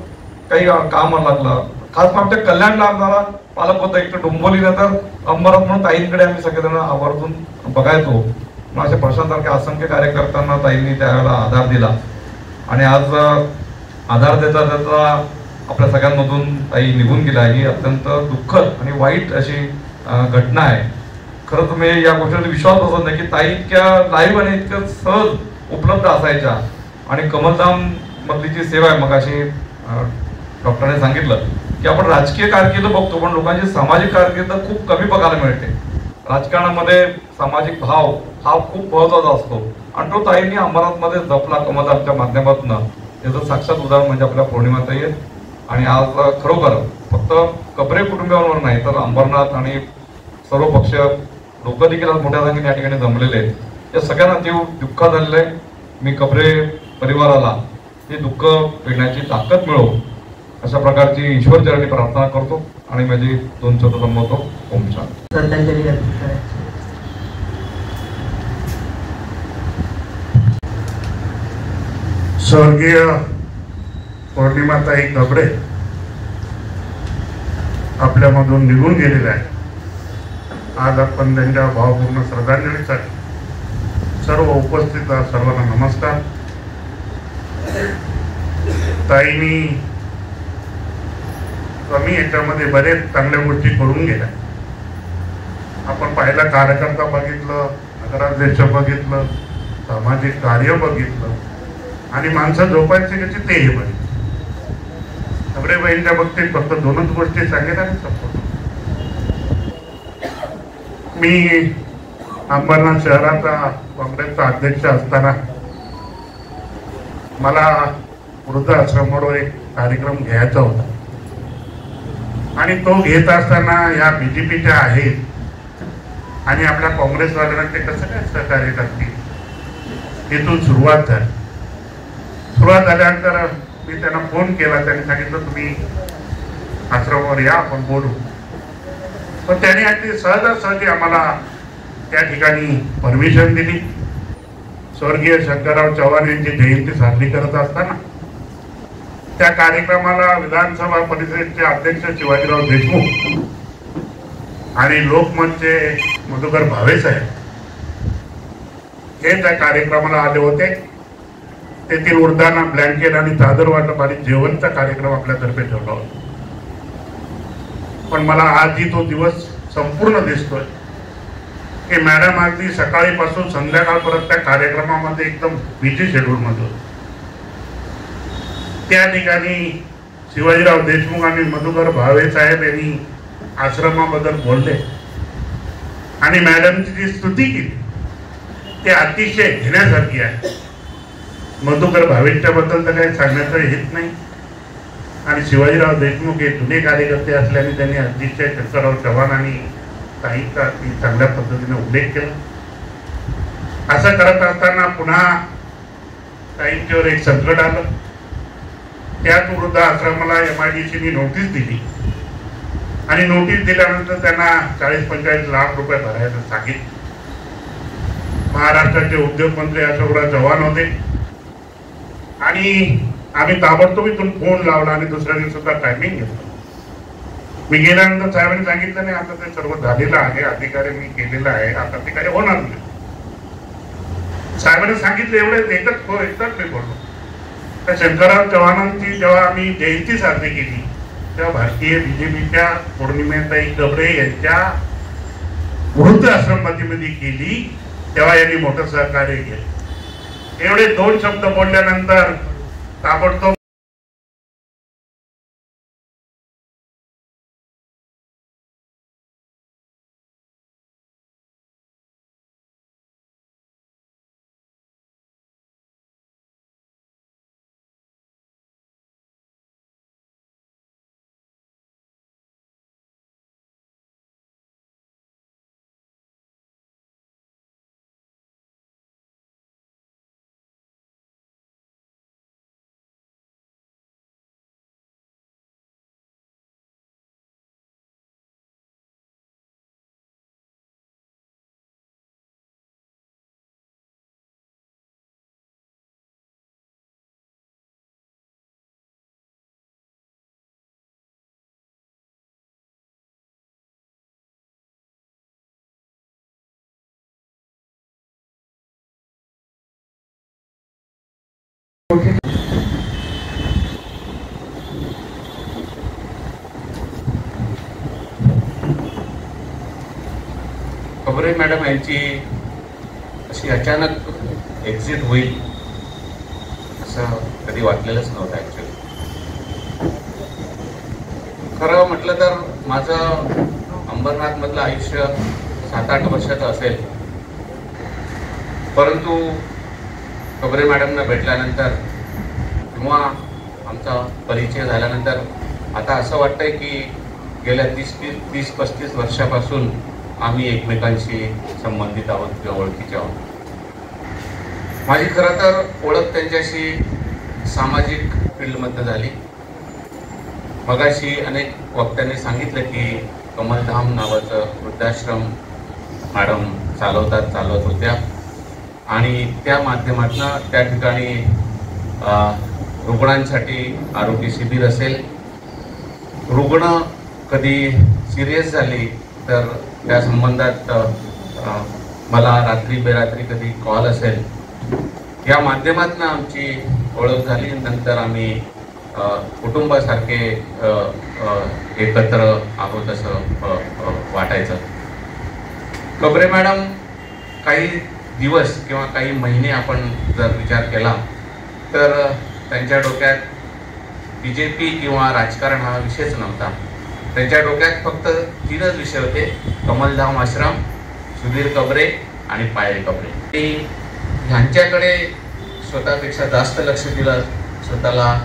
काही काम लागलं. खास आमच्या कल्याणला आम्हाला पालक होता एक तर डोंबोलीनंतर अंबरनाथ म्हणून ताईंकडे आम्ही सगळेजण आवर्जून बघायचो. अशा प्रशांतसारख्या असंख्य कार्यकर्त्यांना ताईंनी त्यावेळेला आधार दिला आणि आज आधार देता देता आपल्या सगळ्यांमधून ताई निघून गेला. ही अत्यंत दुःखद आणि वाईट अशी घटना आहे. खरं तर मी या गोष्टीवर विश्वास बसत नाही की ताई इतक्या लाईव्ह आणि इतक्या सहज उपलब्ध असायच्या. आणि कमलधाम मधली जी सेवा आहे, मग अशी डॉक्टरांनी सांगितलं की आपण राजकीय कारकीर्द बघतो पण लोकांची सामाजिक कारकीर्द खूप कमी बघायला मिळते. राजकारणामध्ये सामाजिक भाव हा खूप महत्वाचा असतो आणि तो ताईंनी अंबरनाथमध्ये जपला कमलधामच्या माध्यमातून. याचं साक्षात उदाहरण म्हणजे आपल्या पूर्णिमाताई आहेत. आणि आज खरोखर फक्त कबरे कुटुंबियांवर नाही तर अंबरनाथ आणि सर्व पक्ष लोक देखील आज मोठ्या संख्येने या ठिकाणी जमलेले आहेत. या सगळ्यांना तीव्र दुःख झालेलं आहे. मी कबरे परिवाराला हे दुःख पेटण्याची ताकद मिळो अशा प्रकारची ईश्वर चरणी प्रार्थना करतो आणि माझी 2 शब्द संबोधतो. ओम शांती. श्रद्धांजली अर्पित करायची. स्वर्गीय पौर्णिमाताई कबरे आपल्यामधून निघून गेलेल्या आहे. आज आपण त्यांच्या भावपूर्ण श्रद्धांजलीसाठी सर्व उपस्थित सर्वांना नमस्कार. ताईंनी कमी याच्यामध्ये बरेच चांगल्या गोष्टी करून गेल्या. आपण पाहिला कार्यकर्ता बघितलं, नगराध्यक्ष बघितलं, सामाजिक कार्य बघितलं आणि माणसं झोपायची कशी तेही बघितलं. कबरेबाईंच्या बाबतीत फक्त 2च गोष्टी सांगेल आणि संपवतो. मी अंबरनाथ शहराचा काँग्रेसचा अध्यक्ष असताना मला वृद्धाश्रमावर एक कार्यक्रम घ्यायचा होता आणि तो घेत असताना या BJPच्या आहेत आणि आपल्या काँग्रेसवाल्यांना ते कसं काय सहकार्य करतील इथून सुरुवात झाली. सुरुवात झाल्यानंतर मी त्यांना फोन केला. त्यांनी सांगितलं तुम्ही आश्रमावर या, आपण बोलू. पण त्यांनी अगदी सहजासहजी आम्हाला त्या ठिकाणी परमिशन दिली. स्वर्गीय शंकरराव चव्हाण यांची जयंती साजरी करत असताना त्या कार्यक्रमाला विधानसभा परिषदेचे अध्यक्ष शिवाजीराव देशमुख आणि लोकमतचे मधुकर भावे साहेब हे त्या कार्यक्रमाला आले होते. तेथील वृद्धांना ब्लँकेट आणि चादर वाटप आणि जेवणचा कार्यक्रम आपल्यातर्फे ठेवला होता. पण मला आजही तो दिवस संपूर्ण दिसतोय की मॅडम अगदी सकाळीपासून संध्याकाळपर्यंत त्या कार्यक्रमामध्ये एकदम बिझी शेड्यूल मध्ये. त्या ठिकाणी शिवाजीराव देशमुख आणि मधुकर भावे साहेब यांनी आश्रमाबद्दल बोलले आणि मॅडमची जी स्तुती केली ते अतिशय घेण्यासारखी आहे. मधुकर भावेंच्या बद्दल तर काही सांगण्याचं हेच नाही आणि शिवाजीराव देशमुख हे जुने कार्यकर्ते असल्याने त्यांनी अतिशय शंकरराव चव्हाण आणि ताईंचा चांगल्या पद्धतीने उल्लेख केला. असं करत असताना पुन्हा ताईंच्यावर एक संकट आलं. त्याच वृद्धाश्रमाला MIDCने नोटीस दिली आणि नोटीस दिल्यानंतर त्यांना 40-45 लाख रुपये भरायचं सांगितलं. महाराष्ट्राचे उद्योगमंत्री अशोकराव चव्हाण होते आणि आम्ही ताबडतोब इथून फोन लावला आणि दुसऱ्या दिवशी सुद्धा टायमिंग घेतला. मी गेल्यानंतर साहेबांनी सांगितलं नाही आता ते सर्व झालेलं आहे, अधिकारी मी केलेलं आहे, आता ते काही होणार नाही. साहेबांनी सांगितलं एवढं एकच मी बोललो. तर शंकरराव चव्हाणांची जेव्हा आम्ही जयंती साजरी केली तेव्हा भारतीय BJPच्या पौर्णिमाताई कबरे यांच्या वृद्ध आश्रममध्ये केली तेव्हा यांनी मोठं सहकार्य केलं. एवढे 2 शब्द बोलल्यानंतर ताबडतोब कबरे मॅडम यांची अशी अचानक एक्झिट होईल असं कधी वाटलेलंच नव्हतं. ऍक्च्युअली खरं म्हटलं तर माझं अंबरनाथ मधलं आयुष्य 7-8 वर्षाचं असेल, परंतु कबरे मॅडमना भेटल्यानंतर किंवा आमचा परिचय झाल्यानंतर आता असं वाटतंय की गेल्या 30-35 वर्षापासून आम्ही एकमेकांशी संबंधित आहोत किंवा ओळखीचे आहोत. माझी खरं तर ओळख त्यांच्याशी सामाजिक फील्डमध्ये झाली. मगाशी अनेक वक्त्यांनी सांगितलं की कमलधाम नावाचं वृद्धाश्रम मॅडम चालवत होत्या आणि त्या माध्यमातून त्या ठिकाणी रुग्णांसाठी आरोग्य शिबिर असेल, रुग्ण कधी सिरियस झाली तर त्या संबंधात मला रात्री बेरात्री कधी कॉल असेल, या माध्यमातून आमची ओळख झाली. नंतर आम्ही कुटुंबासारखे एकत्र आहोत असं वाटायचं. कबरे मॅडम काही दिवस किंवा काही महिने आपण जर विचार केला तर त्यांच्या डोक्यात BJP किंवा राजकारण हा विषयच नव्हता. त्यांच्या डोक्यात फक्त 3च विषय होते: कमलधाम आश्रम, सुधीर कबरे आणि पायल कबरे. ते ह्यांच्याकडे स्वतःपेक्षा जास्त लक्ष दिलं, स्वतःला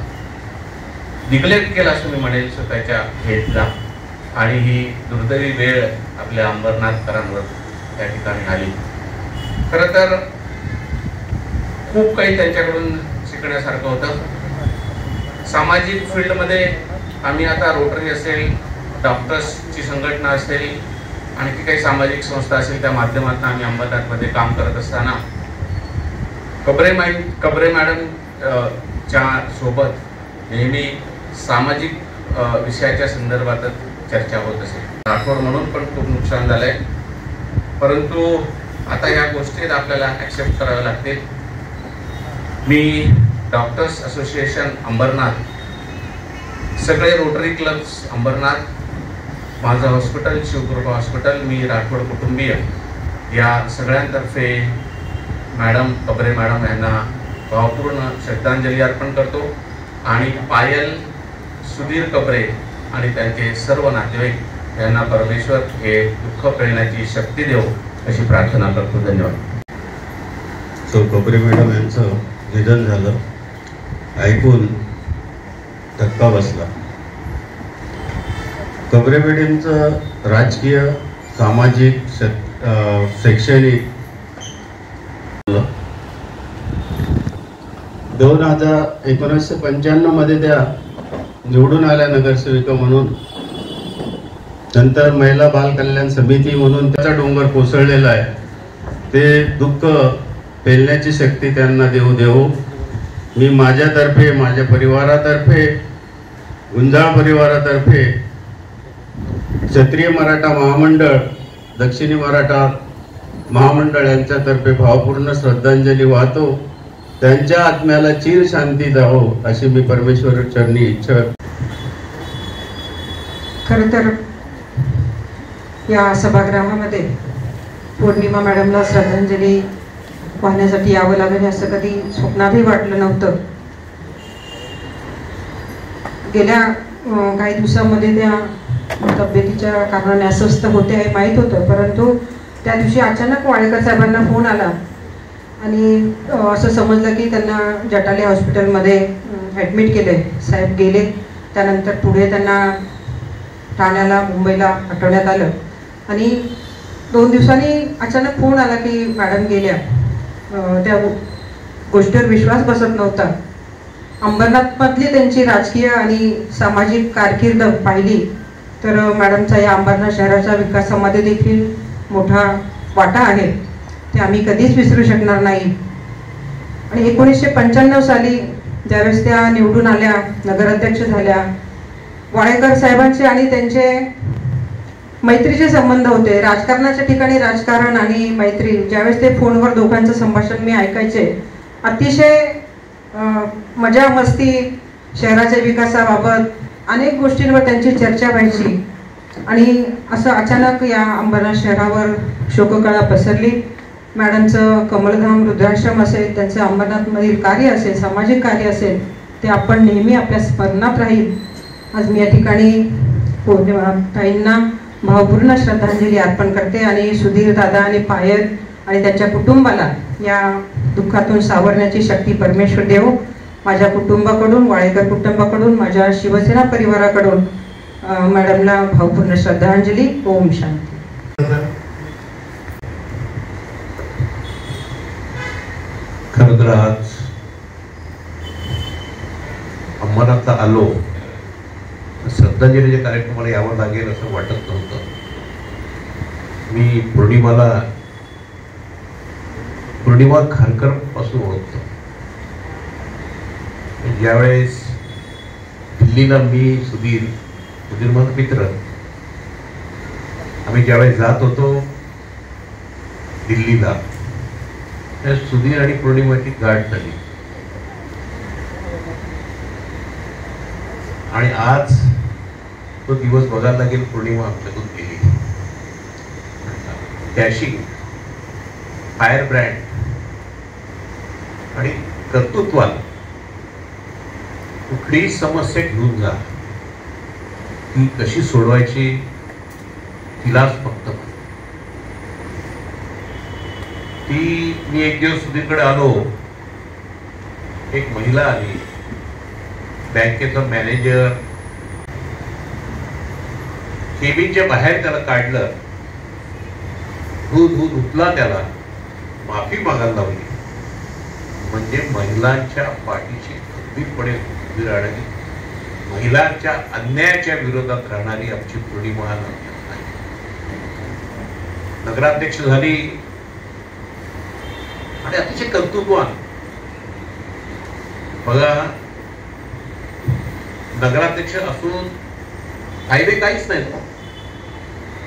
निग्लेक्ट केला असं मी म्हणेल स्वतःच्या हेल्थला. आणि ही दुर्दैवी वेळ आपल्या अंबरनाथकरांवर त्या ठिकाणी आली. खरं तर खूप काही त्यांच्याकडून शिकण्यासारखं होतं. सामाजिक फील्डमध्ये आम्ही आता रोटरी असेल, डॉक्टर्सची संघटना असेल, आणखी काही सामाजिक संस्था असेल, त्या माध्यमातून आम्ही अंबरनाथमध्ये काम करत असताना कबरे मॅडम च्या सोबत नेहमी सामाजिक विषयाच्या संदर्भातच चर्चा होत असेल. राठोड म्हणून पण खूप नुकसान झालंय, परंतु आता या गोष्टीत आपल्याला ॲक्सेप्ट कराव्या लागतील. मी डॉक्टर्स असोसिएशन अंबरनाथ, सगळे रोटरी क्लब्स अंबरनाथ, माझं हॉस्पिटल शिवकृपा हॉस्पिटल, मी राठोड कुटुंबीय या सगळ्यांतर्फे मॅडम कबरे मॅडम यांना भावपूर्ण श्रद्धांजली अर्पण करतो. आणि पायल, सुधीर कबरे आणि त्यांचे सर्व नातेवाईक यांना परमेश्वर हे दुःख पेलण्याची शक्ती देव अशी प्रार्थना करतो. धन्यवाद. सो कबरे मॅडम यांचं निधन झालं, ऐकून धक्का बसला. कबरे मॅडमचं राजकीय, सामाजिक, शैक्षणिक 1995 मध्ये त्या निवडून आल्या नगरसेविका म्हणून. नंतर महिला बाल कल्याण समिती म्हणून त्याचा डोंगर कोसळलेला आहे. ते दुःख पेलण्याची शक्ती त्यांना देवो. मी माझ्यातर्फे, माझ्या परिवारातर्फे, गुंजाळ परिवारातर्फे, क्षत्रिय मराठा महामंडळ, दक्षिणी मराठा महामंडळ यांच्यातर्फे भावपूर्ण श्रद्धांजली वाहतो. त्यांच्या आत्म्याला चिर शांती द्यावो अशी मी परमेश्वर चरणी इच्छा. खरं तर या सभागृहामध्ये पौर्णिमा मॅडमला श्रद्धांजली वाहण्यासाठी यावं लागेल असं कधी स्वप्नातही वाटलं नव्हतं. गेल्या काही दिवसांमध्ये त्या तब्येतीच्या कारणाने अस्वस्थ होते हे माहीत होतं, परंतु त्या दिवशी अचानक वाडेकर साहेबांना फोन आला आणि असं समजलं की त्यांना जटाले हॉस्पिटलमध्ये ॲडमिट केले. साहेब गेले, त्यानंतर पुढे त्यांना ठाण्याला, मुंबईला पाठवण्यात आलं आणि 2 दिवसांनी अचानक फोन आला की मॅडम गेल्या. त्या गोष्टीवर विश्वास बसत नव्हता. अंबरनाथमधली त्यांची राजकीय आणि सामाजिक कारकीर्द पाहिली तर मॅडमचा या अंबरनाथ शहराच्या विकासामध्ये देखील मोठा वाटा आहे, ते आम्ही कधीच विसरू शकणार नाही. आणि 1995 साली ज्यावेळेस त्या निवडून आल्या, नगराध्यक्ष झाल्या, वाडेकर साहेबांचे आणि त्यांचे मैत्रीचे संबंध होते. राजकारणाच्या ठिकाणी राजकारण आणि मैत्री. ज्यावेळेस ते फोनवर दोघांचं संभाषण मी ऐकायचे, अतिशय मजा मस्ती, शहराच्या विकासाबाबत अनेक गोष्टींवर त्यांची चर्चा व्हायची. आणि असं अचानक या अंबरनाथ शहरावर शोककळा पसरली. मॅडमचं कमलधाम वृद्धाश्रम असेल, त्यांचं अंबरनाथमधील कार्य असेल, सामाजिक कार्य असेल, ते आपण नेहमी आपल्या स्मरणात राहील. आज मी या ठिकाणी पौर्णिमा ताईंना भावपूर्ण श्रद्धांजली अर्पण करते आणि सुधीर दादा आणि पायल आणि त्यांच्या कुटुंबाला या दुःखातून सावरण्याची शक्ती परमेश्वर देव. माझ्या कुटुंबाकडून, वाडेकर कुटुंबाकडून, माझ्या शिवसेना परिवाराकडून मॅडमला भावपूर्ण श्रद्धांजली. ओम शांती. खरं तर आज अंबरनाथला आलो श्रद्धांजलीच्या कार्यक्रमाला यावं लागेल असं वाटत नव्हतं. मी पौर्णिमा खारकर पासून ओळखतो. ज्यावेळेस दिल्लीला मी सुधीर माझा मित्र आम्ही ज्यावेळेस जात होतो दिल्लीला, त्या सुधीर आणि पौर्णिमाची गाठ झाली. आणि आज तो दिवस बघायला लागेल. पौर्णिमा आमच्यातून गेली. डॅशिंग, फायर ब्रँड आणि कर्तृत्वात कुठलीही समस्या घेऊन जा, ती कशी सोडवायची तिलाच फक्त मी एक दिवस सुधीरकडे आलो. एक महिला आली, बँकेचा मॅनेजर, केबिनच्या बाहेर त्याला काढलं, दूध उचला, त्याला माफी मागायला लावली. म्हणजे महिलांच्या पाठीशी खंबीरपणे उभी राहणारी, महिलांच्या अन्यायाच्या विरोधात राहणारी आमची पौर्णिमा नगराध्यक्ष झाली आणि अतिशय कर्तृत्ववान. बघा, नगराध्यक्ष असून फायदे काहीच नाही,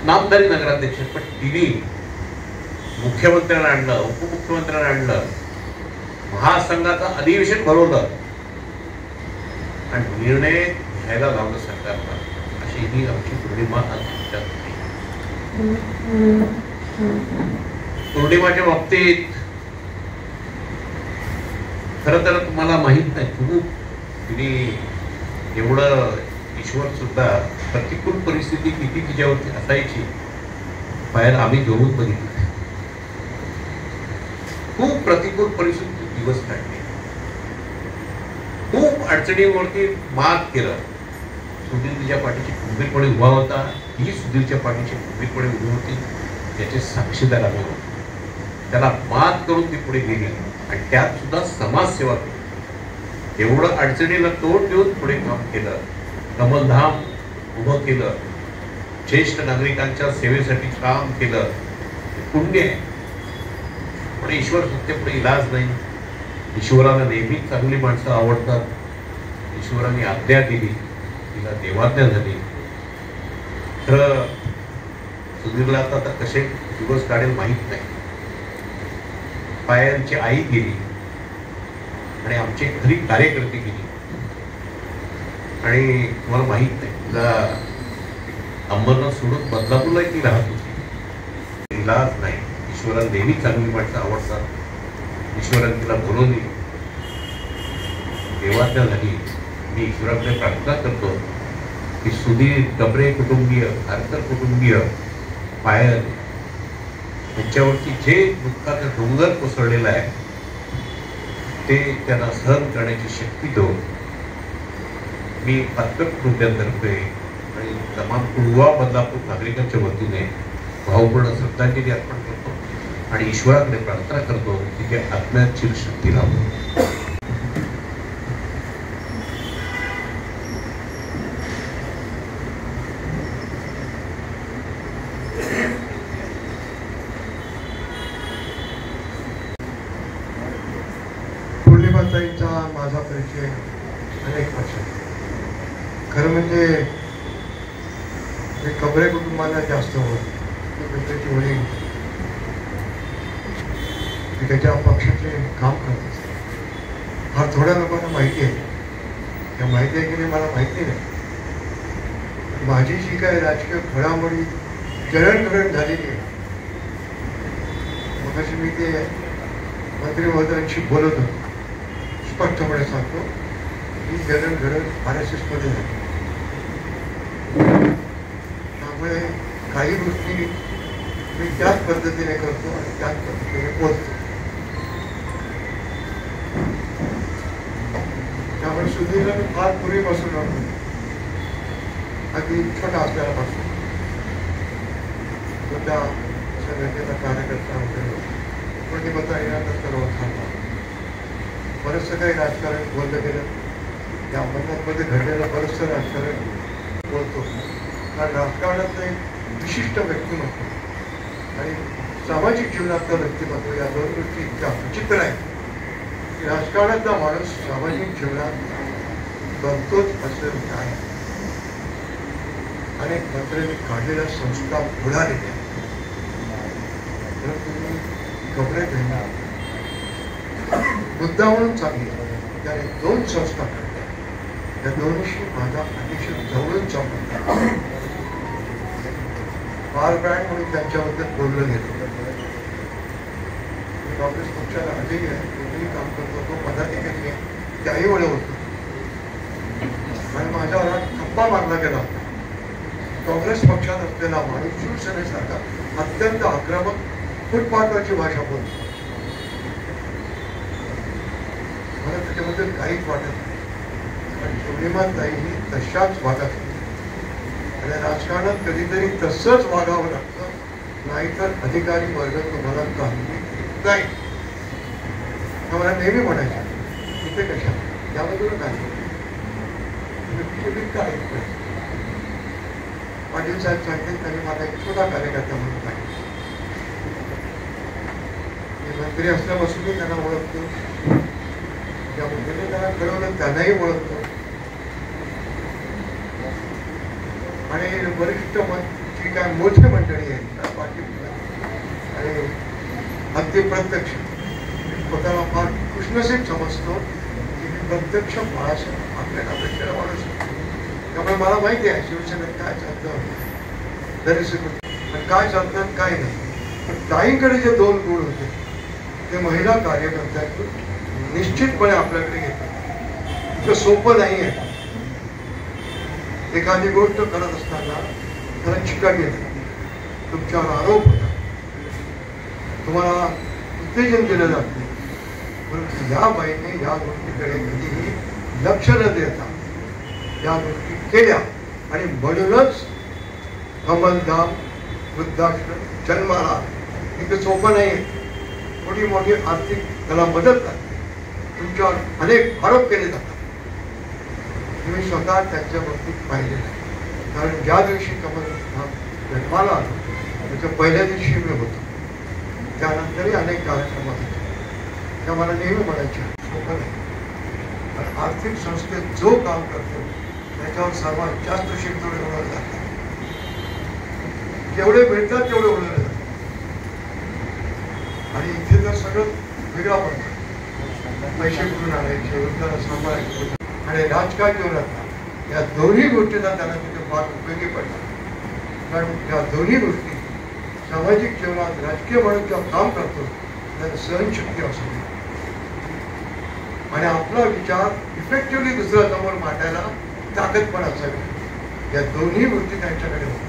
नामदारी नगराध्यक्ष, पण तिने मुख्यमंत्र्यांना आणलं, उपमुख्यमंत्र्यांना आणलं, महासंघाचं अधिवेशन भरवलं आणि निर्णय घ्यायला लावलं सरकारला. अशी ही आमची पौर्णिमा. पौर्णिमाच्या बाबतीत खरं तर तुम्हाला माहित नाही, खूप तिने एवढं, ईश्वर सुद्धा प्रतिकूल परिस्थिती किती तिच्यावरती असायची बाहेर आम्ही घेऊन बघितलं. खूप प्रतिकूल परिस्थिती दिवस काढले, खूप अडचणीवरती मात केलं. सुधीर तिच्या पाठीची खंबीरपणे उभा होता, ही सुधीरच्या पाठीची खंबीरपणे उभी होती, त्याचे साक्षीदार आम्ही होतो. त्याला मात करून ती पुढे गेली आणि त्यात सुद्धा समाजसेवा केली. एवढं अडचणीला तोंड देऊन पुढे काम केलं, कमलधाम उभं केलं, ज्येष्ठ नागरिकांच्या सेवेसाठी काम केलं. पुण्य आहे, पण ईश्वर सत्य पुढे इलाज नाही. ईश्वराला नेहमीच चांगली माणसं आवडतात. ईश्वराने आज्ञा दिली, तिला देवाज्ञा झाली. खरं सुधीरला आता कसे दिवस काढेल माहीत नाही. पायांची आई गेली आणि आमची खरी कार्यकर्ती गेली आणि तुम्हाला माहित नाही, तिला अंबरनाथ सोडून बदलापूरला ती राहत होती. इलाज नाही. ईश्वराला नेहमी चांगली माणसं आवडतात. ईश्वराने तिला बोलवली, देवाज्ञा झाली. मी ईश्वराकडे प्रार्थना करतो की सुधीर कबरे कुटुंबीय, खारकर कुटुंबीय, पायल यांच्यावरती जे दुःखाचा डोंगर कोसळलेला आहे ते त्यांना सहन करण्याची शक्ती दो. मी पात्र कुटुंबियांतर्फे आणि तमाम कुळवा बदलापूर नागरिकांच्या वतीने भावपूर्ण श्रद्धांजली अर्पण करतो आणि ईश्वराकडे प्रार्थना करतो की ते आत्म्यात चिरशक्ती लावतो. पौर्णिमाताईंचा माझा परिचय अनेक वर्ष. खरं म्हणजे मी कबरे कुटुंबाला जास्त त्याची वडील मी त्याच्या पक्षाचे काम करत असते. फार थोड्या लोकांना माहिती आहे, त्या माहिती आहे की नाही मला माहिती नाही. माझी जी काय राजकीय घडामोडी जळणघडण झालेली आहे, मग अशी मी ते मंत्री महोदयांशी बोलत होतो. स्पष्टपणे सांगतो ही जळणघडण RSS मध्ये झाली. त्यामुळे काही गोष्टी मी त्याच पद्धतीने करतो आणि त्याच पद्धतीने बोलतो. त्यामुळे सुधीरला मी फार पूर्वीपासून अगदी छोटा असल्यापासून तो त्या संघटनेचा कार्यकर्ता वगैरे पौर्णिमाताईंना सर्व खाल्ला. बरंचसं काही राजकारण बोललं गेलं. या अंबरनाथमध्ये घडलेलं बरंचसं राजकारण बोलतो, कारण राजकारणातलं एक विशिष्ट व्यक्तिमत्व आणि सामाजिक जीवनातलं व्यक्तिमत्व या दोन गोष्टी इतक्या विचित्र आहेत की राजकारणातला माणूस सामाजिक जीवनात बनतोच असं काय. अनेक मंत्र्यांनी काढलेल्या संस्था बुडालेल्या, तुम्ही कपडे घेणार मुद्दा म्हणून चांगली त्याने 2 संस्था काढल्या. त्या दोन्हीशी माझा अतिशय जवळून संबंध. बार ब्रँड म्हणून त्यांच्याबद्दल बोललं गेलं. काँग्रेस पक्षाला आजही आहे, तोही काम करतो, तो पदाधिकारी आहे, त्याही वेळ होतो. आणि माझ्यावर खप्पा मारला गेला. काँग्रेस पक्षात असलेला माणूस शिवसेनेसारखा अत्यंत आक्रमक फुटपाथवरची भाषा बोलतो. मला त्याच्याबद्दल काहीच वाटत नाही, पण पूर्णिमाताई ही तशाच वागत आणि राजकारणात कधीतरी तसंच वागावं लागतं, नाहीतर अधिकारी वर्ग तुम्हाला काही नाही. मला नेहमी म्हणायचं इथे कशा याबद्दल काय काय पाटील साहेब सांगतील त्यांनी माझा एक छोटा कार्यकर्ता म्हणून सांगितलं. मी मंत्री असल्यापासून मी त्यांना ओळखतो, ज्या मुलीने त्यांना कळवलं त्यांनाही ओळखतो. आणि वरिष्ठ जी काय मोठी मंडळी आहे पाटील आणि अगदी प्रत्यक्ष स्वतःला फार कृष्णसिंग समजतो की मी प्रत्यक्ष बाळासाहेब आपल्या अपेक्षेला माणूस. त्यामुळे मला माहिती आहे शिवसेनेत काय चालतं, पण काय चालतं काय नाही. पण ताईंकडे जे 2 गुण होते ते महिला कार्यकर्त्यांकडून निश्चितपणे आपल्याकडे घेतात. इतकं सोपं नाही आहे. एखादी गोष्ट करत असताना त्याला चिकाटी येते, तुमच्यावर आरोप होता, तुम्हाला उत्तेजन दिलं जात नाही. परंतु या बाईने या गोष्टीकडे कधीही लक्ष न देता या गोष्टी केल्या आणि म्हणूनच कमलधाम वृद्धाश्रम जन्माला. इतकं सोपं नाही. मोठी मोठी आर्थिक त्याला मदत लागते, तुमच्यावर अनेक आरोप केले जातात. मी स्वतः त्यांच्या बाबतीत पाहिलेलं आहे, कारण ज्या दिवशी कमलधाम जन्माला आलो त्याच्या पहिल्या दिवशी मी होतो. त्यानंतरही अनेक कार्यक्रमात होते. त्या मला नेहमी म्हणायच्या सोपं नाही. पण आर्थिक संस्थेत जो काम करतो त्याच्यावर सर्वात जास्त शिंतोडे उडवले जातात. जेवढे मिळतात तेवढे उडवले जातात. आणि इथे तर सगळं वेगळा पडतं. पैसे कुठून आणायचे, वृद्धाला सांभाळायचे आणि राजकारण जीवनात या दोन्ही गोष्टींना त्यांना तिथे फार उपयोगी पडतात. कारण या दोन्ही गोष्टी सामाजिक जीवनात राजकीय म्हणून जेव्हा काम करतो त्याला सहनशक्ती असते आणि आपला विचार इफेक्टिव्हली दुसऱ्या समोर मांडायला ताकद पण असावी. या दोन्ही गोष्टी त्यांच्याकडे होत्या.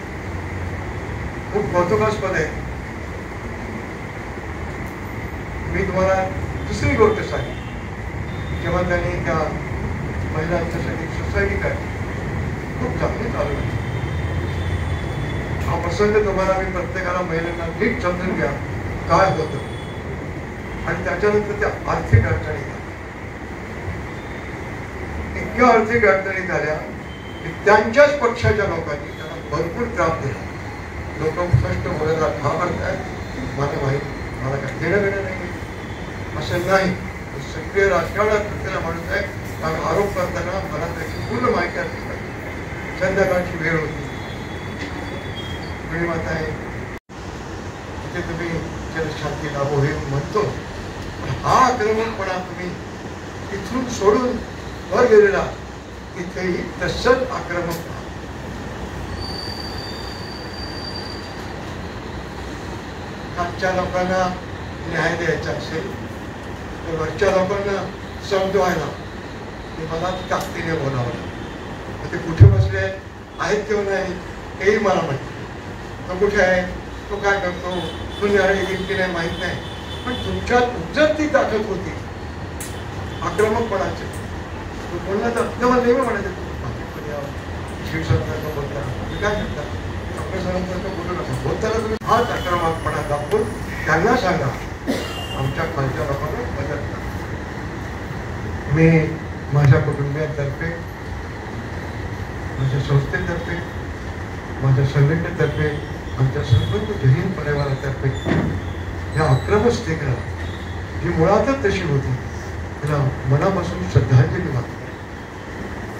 खूप कौतुकास्पद आहे. मी तुम्हाला दुसरी गोष्ट सांगेन. जेव्हा त्यांनी त्या महिलांच्यासाठी सोसायटी काढली, खूप चांगली चालू. हा प्रसंग तुम्हाला मी प्रत्येकाला महिलांना नीट समजून घ्या काय होतं. आणि त्याच्यानंतर त्या आर्थिक अडचणी इतक्या आर्थिक अडचणी झाल्या की त्यांच्याच पक्षाच्या लोकांनी त्यांना भरपूर त्रास दिला. लोक स्पष्ट बोलायला घाबरतायत. मला माहीत, मला काय देणं घेणं नाही असं नाही. सक्रिय राजकारणात असलेला माणूस आहे. कारण आरोप करताना मला त्याची पूर्ण माहिती असली पाहिजे. संध्याकाळची वेळ होती, वेळ माता आहे तिथे तुम्ही जलशांती लाभो हे म्हणतो. हा आक्रमकपणा तुम्ही इथून सोडून वर गेलेला तिथेही तसंच आक्रमक. खालच्या लोकांना न्याय द्यायचा असेल तर वरच्या लोकांना समजवायला ते मला ताकदीने बोलावं लागतं. ते कुठे बसले आहेत किंवा नाही हेही मला माहिती. तो कुठे आहे, तो काय करतो, तो न्याय घेईल की नाही माहीत नाही. पण तुमच्यात उपजत ती ताकद होती आक्रमकपणाची. तो बोलला तर मला नेहमी म्हणायचं शिवसेनेसारखं बोलता तुम्ही काय करता, काँग्रेससारखं बोलू नका. बोलताना तुम्ही हाच आक्रमकपणा दाखवून त्यांना सांगा आमच्या खालच्या लोकांना मदत करा. मी माझ्या कुटुंबियांतर्फे, माझ्या संस्थेतर्फे, माझ्या संघटनेतर्फे, आमच्या संपूर्ण जैन परिवारातर्फे या आक्रमकतेला जी मुळातच तशी होती त्याला मनापासून श्रद्धांजली वाटते.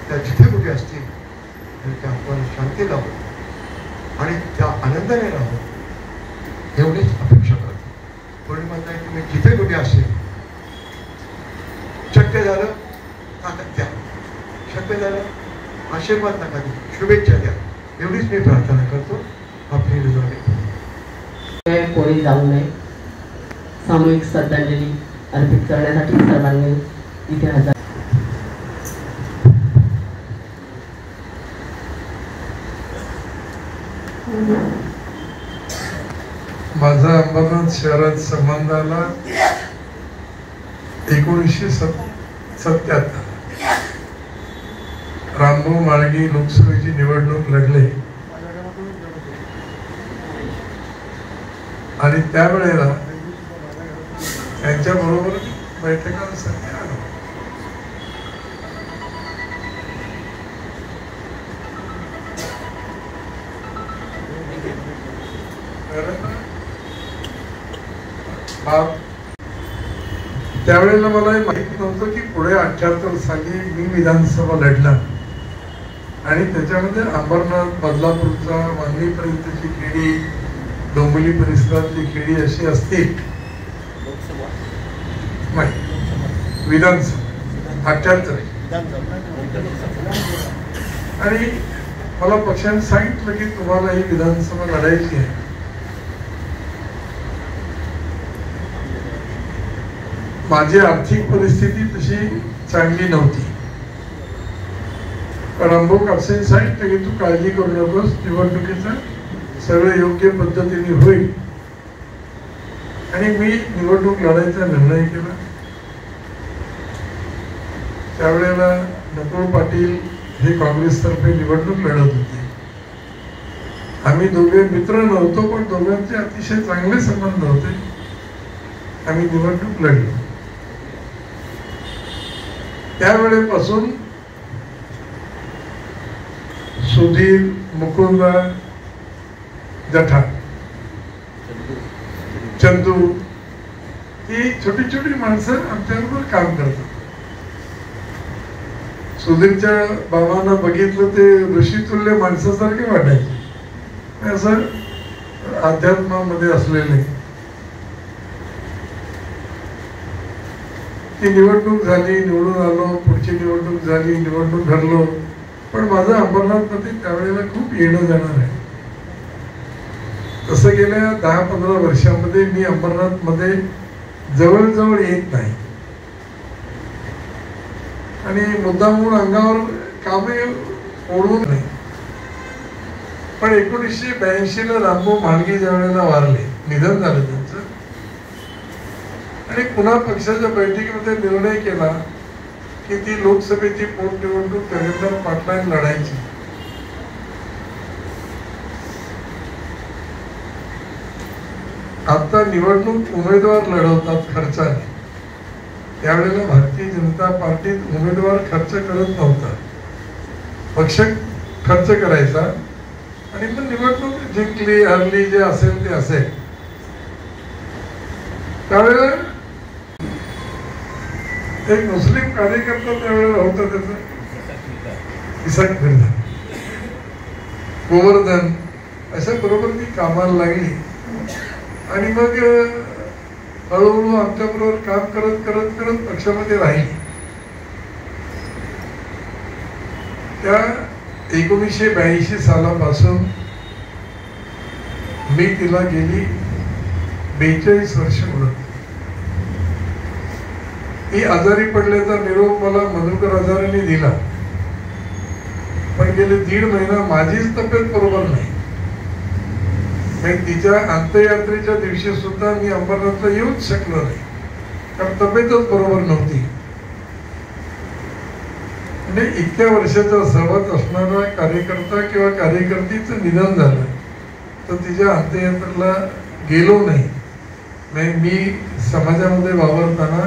त्या जिथे कुठे असतील त्या आपण शांती लावू आणि त्या आनंदाने राहू एवढीच अपेक्षा करतो. कोणी म्हणताय तुम्ही जिथे कुठे असेल शक्य झालं ताकद द्या, शक्य झालं आशीर्वाद नका द्या, शुभेच्छा द्या, एवढीच मी प्रार्थना करतो. आपली रजा कोणी जाऊ नये. सामूहिक श्रद्धांजली अर्पित करण्यासाठी सर्वांनी इथे हजर. माझा अंबरनाथ शहरात संबंध आला 1977. रामभाऊ माळगी लोकसभेची निवडणूक लढले आणि त्यावेळेला त्यांच्याबरोबर बैठकांसाठी आलो. त्यावेळेला मला माहिती नव्हतं की पुढे 78 साली मी विधानसभा लढणार आणि त्याच्यामध्ये अंबरनाथ, बदलापूरचा, वांगीपर्यंतची खेडी, डोंबिवली परिसरातली खेडी अशी असतील विधानसभा 78. आणि मला पक्षाने सांगितलं की तुम्हाला ही विधानसभा लढायची आहे. माझी आर्थिक परिस्थिती तशी चांगली नव्हती. रामभाऊ कापसे सांगितलं की तू काळजी करू नकोस, निवडणुकीचं सगळं योग्य पद्धतीने होईल. आणि मी निवडणूक लढायचा निर्णय केला. त्यावेळेला नकुळ पाटील हे काँग्रेसतर्फे निवडणूक लढत होते. आम्ही दोघे मित्र नव्हतो पण दोघांचे अतिशय चांगले संबंध होते. आम्ही निवडणूक लढलो. त्यावेळेपासून सुधीर, मुकुंदा, जठा, चंदू ही छोटी छोटी माणसं आमच्याबरोबर काम करतात. सुधीरच्या बाबांना बघितलं ते ऋषितुल्य माणसासारखे वाटायचे, असं अध्यात्मामध्ये असलेले. ती निवडणूक झाली, निवडून आलो, पुढची निवडणूक झाली, निवडणूक हरलो. पण माझं अंबरनाथ मध्ये त्यावेळेला खूप येणं जाणार आहे. तसं गेल्या 10-15 वर्षांमध्ये मी अंबरनाथ मध्ये जवळजवळ येत नाही आणि मुद्दामून अंगावर कामे ओढवून नाही. पण 1982 रामभाऊ माळगी ज्या वेळेला वारले, निधन झालं त्यांचं, आणि पुन्हा पक्षाच्या बैठकीमध्ये निर्णय केला की ती लोकसभेची पोटनिवडणूक देवेंद्र पाटलांनी लढायची. आता निवडणूक उमेदवार लढवतात खर्चाने. त्यावेळेला भारतीय जनता पार्टीत उमेदवार खर्च करत नव्हता, पक्ष खर्च करायचा आणि मग निवडणूक जिंकली हरली जे असेल ते असेल. त्यावेळेला एक मुस्लिम कार्यकर्ता त्यावेळेला होता, त्याचा इसाक फिरला, गोवर्धन, अशा बरोबर ती कामाला लागली आणि मग हळूहळू आमच्या बरोबर काम करत करत करत पक्षामध्ये राहिली. त्या 1982 सालापासून मी तिला गेली 42 वर्ष ओळखते. ती आजारी पडल्याचा निरोप मला मधुकर आजाराने दिला, पण गेले 1.5 महिना माझीच तब्येत बरोबर नाही. तिच्या अंत्ययात्रेच्या दिवशी सुद्धा मी अंबरनाथला येऊच शकलो नाही, कारण तब्येतच बरोबर नव्हती. म्हणजे इतक्या वर्षाचा सहवास असणारा कार्यकर्ता किंवा कार्यकर्तीचं निधन झालं तर तिच्या अंत्ययात्रेला गेलो नाही. मी समाजामध्ये वावरताना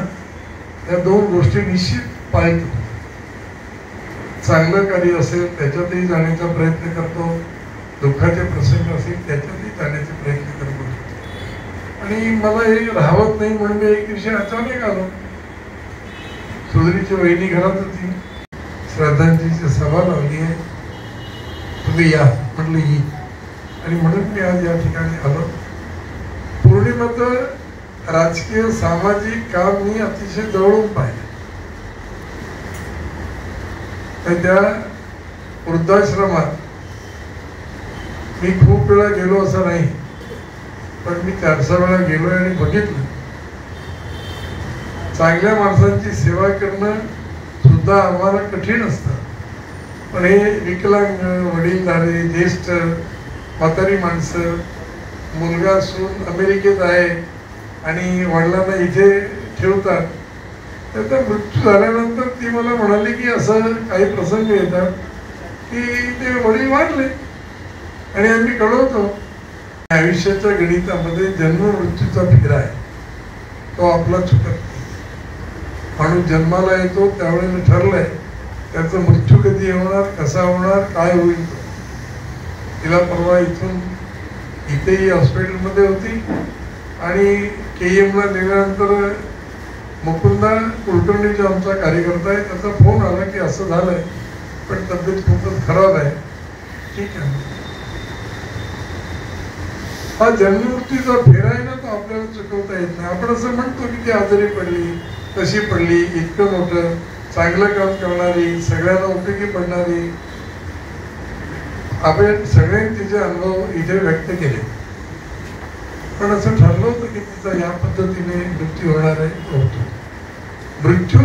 या 2 गोष्टी निश्चित पाळतो. चांगलं कार्य असेल त्याच्यातही जाण्याचा प्रयत्न करतो, दुःखाचे प्रसंग असेल त्याच्यातही जाण्याचे प्रयत्न करतो. आणि मला हे राहत नाही म्हणून मी एक दिवशी अचानक आलो. सुधरीची वहिनी घरात होती, श्रद्धांजलीची सभा लावली आहे, तुम्ही या म्हटलं ये. आणि म्हणून मी आज या ठिकाणी आलो. पौर्णिमाचं राजकीय सामाजिक काम मी अतिशय जवळून पाहिलं. त्या वृद्धाश्रमात मी खूप वेळा गेलो असं नाही, पण मी 400 वेळा गेलो आणि बघितलं. चांगल्या माणसांची सेवा करणं सुद्धा आम्हाला कठीण असतं, पण हे विकलांग, वडीलधारे, ज्येष्ठ, म्हातारी माणसं, मुलगा सून अमेरिकेत आहे आणि वडिलांना इथे ठेवतात, त्याचा मृत्यू झाल्यानंतर ती मला म्हणाली की असं काही प्रसंग येतात की ते वडील वाढले आणि आम्ही कळवतो. आयुष्याच्या गणितामध्ये जन्म मृत्यूचा फेरा आहे, तो आपला चुकत नाही. माणूस जन्माला येतो त्यावेळेला ठरलंय त्याचा मृत्यू कधी होणार, कसा होणार, काय होईल. तिला परवा इथून इथेही हॉस्पिटलमध्ये होती आणि KM ला नेल्यानंतर मुकुंदा कुलकर्णीचा आमचा कार्यकर्ता आहे, त्याचा फोन आला की असं झालंय पण तब्येत खूपच खराब आहे. ठीक आहे, हा जन्ममृत्यूचा फेरा आहे ना, तो आपल्याला चुकवता येत नाही. आपण असं म्हणतो की ती आजारी पडली, कशी पडली, इतकं मोठं चांगलं काम करणारी, सगळ्यांना उपयोगी पडणारी. आपण सगळ्यांनी तिचे अनुभव इथे व्यक्त केले, पण असं ठरलं होतं की तिचा या पद्धतीने मृत्यू होणार आहे. तो होतो. मृत्यू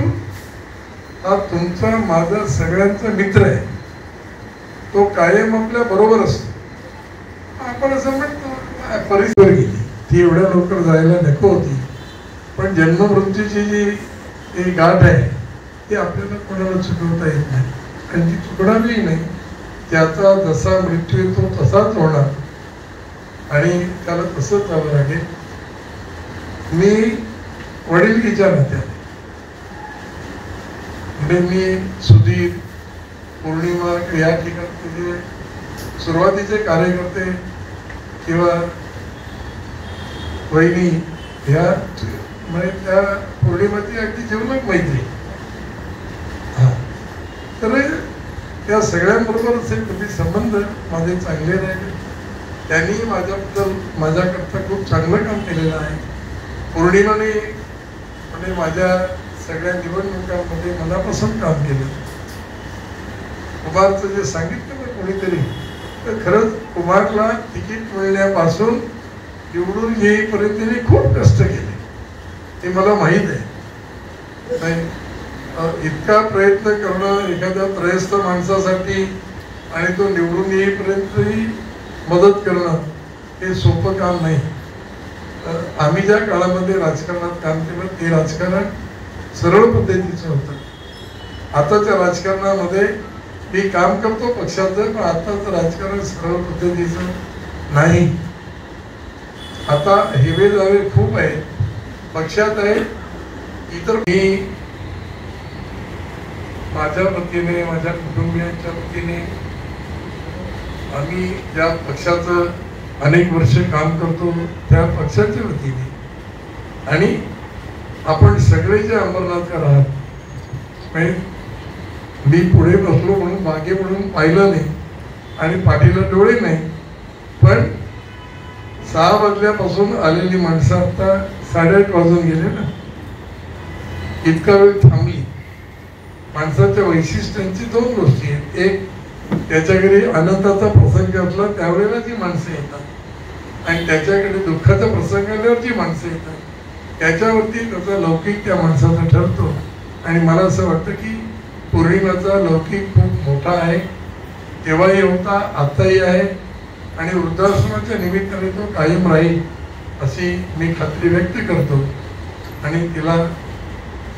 हा तुमचा माझा सगळ्यांचा मित्र आहे, तो कायम आपल्या बरोबर असतो. आपण असं म्हणतो परिसर गेली, ती एवढ्या लवकर जायला नको होती, पण जन्म मृत्यूची जी गाठ आहे ती आपल्याला कोणाला चुकवता येत नाही आणि ती चुकणारही नाही. त्याचा जसा मृत्यू येतो तसाच होणार आणि त्याला तसंच जावं लागेल. मी वडिलकीच्या नात्याने म्हणजे मी सुधीर, पौर्णिमा या ठिकाणी जे सुरुवातीचे कार्यकर्ते किंवा वहिनी ह्या म्हणजे त्या पौर्णिमाची अगदी जीवलग मैत्री. तर त्या सगळ्यांबरोबर असे कधी संबंध माझे चांगले राहिले. त्यांनी माझ्याबद्दल माझ्याकरता खूप चांगलं काम केलेलं आहे. पौर्णिमाने म्हणजे माझ्या सगळ्या निवडणुकांमध्ये मनापासून काम केलं. कुमारचं जे सांगितलं ना कोणीतरी, तर खरंच कुमारला तिकीट मिळण्यापासून निवडून येईपर्यंत त्यांनी खूप कष्ट केले, हे मला माहीत आहे. इतका प्रयत्न करणं एखाद्या त्रयस्थ माणसासाठी आणि तो निवडून येईपर्यंतही मदत करणं हे सोपं काम नाही. आम्ही ज्या काळामध्ये राजकारणात काम केलं ते राजकारण सरळ पद्धतीचं होतं. आताच्या राजकारणामध्ये मी काम करतो पक्षाचं, पण आताचं राजकारण सरळ पद्धतीचं नाही. आता हेवे दावे खूप आहेत, पक्षात आहे इतर. मी माझ्या वतीने, माझ्या कुटुंबियांच्या वतीने, आम्ही ज्या पक्षाचं अनेक वर्ष काम करतो त्या पक्षाच्या वतीने आणि आपण सगळे जे अमरनाथकर आहात, मी पुढे बसलो म्हणून मागे म्हणून पाहिलं नाही आणि पाठीला डोळे नाही, पण 6 वाजल्यापासून आलेली माणसं आता 8:30 वाजून गेले ना. इतका वेळ थांबली. माणसाच्या वैशिष्ट्यांची 2 गोष्टी आहेत. एक, त्याच्या घरी आनंदाचा प्रसंग असला त्यावेळेला जी माणसं येतात आणि त्याच्याकडे दुःखाचा प्रसंग आल्यावर जी माणसं येतात त्याच्यावरती त्याचा लौकिक त्या माणसाचा ठरतो. आणि मला असं वाटतं की पौर्णिमाचा लौकिक खूप मोठा आहे. तेव्हाही होता, आताही आहे आणि वृद्धाश्रमाच्या निमित्ताने तो कायम राहील अशी मी खात्री व्यक्त करतो आणि तिला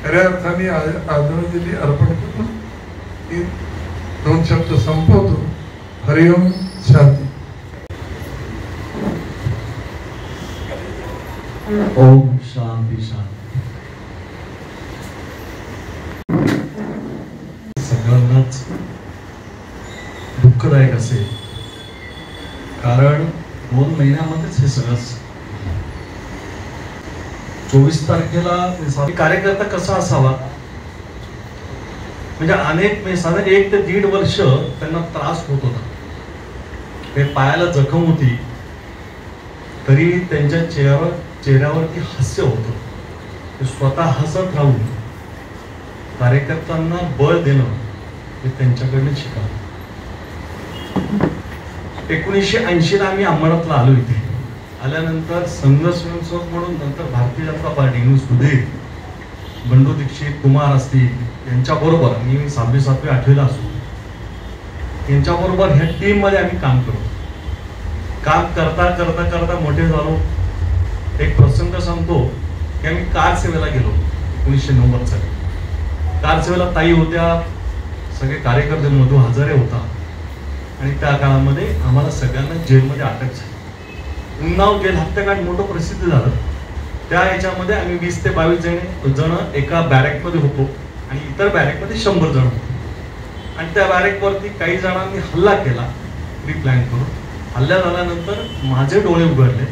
खऱ्या अर्थाने आदरांजली अर्पण करून मी 2 शब्द संपवतो. हरिओम, शांती. ओम शांती शांती. सगळ्यांनाच दुःखदायक असेल, कारण 2 महिन्यामध्येच हे सगळं 24 तारखेला कार्यकर्ता कसा असावा, म्हणजे अनेक साधारण 1 ते 1.5 वर्ष त्यांना त्रास होत होता. ते पायाला जखम होती तरी त्यांच्या चेहऱ्यावरती हास्य होतं. ते स्वतः हसत राहून कार्यकर्त्यांना बळ देणं हे त्यांच्याकडनं शिकावं. 1980ला आम्ही अंमळातला आलो. इथे आल्यानंतर संघ स्वयंसेवक म्हणून, नंतर भारतीय जनता पार्टी, सुधीर, बंडू दीक्षित, कुमार असतील यांच्याबरोबर मी 6वी, 7वी, 8वीला असतो, यांच्याबरोबर ह्या टीम मध्ये आम्ही काम करतो. काम करता करता करता मोठे झालो. एक प्रसंग सांगतो की आम्ही कार सेवेला गेलो 1990 साली. कार सेवेला ताई होत्या, सगळे कार्यकर्ते, मधू हजारे होता, आणि त्या काळामध्ये आम्हाला सगळ्यांना जेलमध्ये अटक झाली. उन्नाव जेल हत्याकांड मोठं प्रसिद्ध झालं. त्या याच्यामध्ये आम्ही 20 ते 22 जण एका बॅरेकमध्ये होतो आणि इतर बॅरेकमध्ये 100 जण होतो. आणि त्या बॅरेकवरती काही जणांनी हल्ला केला प्री प्लॅन करून. हल्ला झाल्यानंतर माझे डोळे उघडले,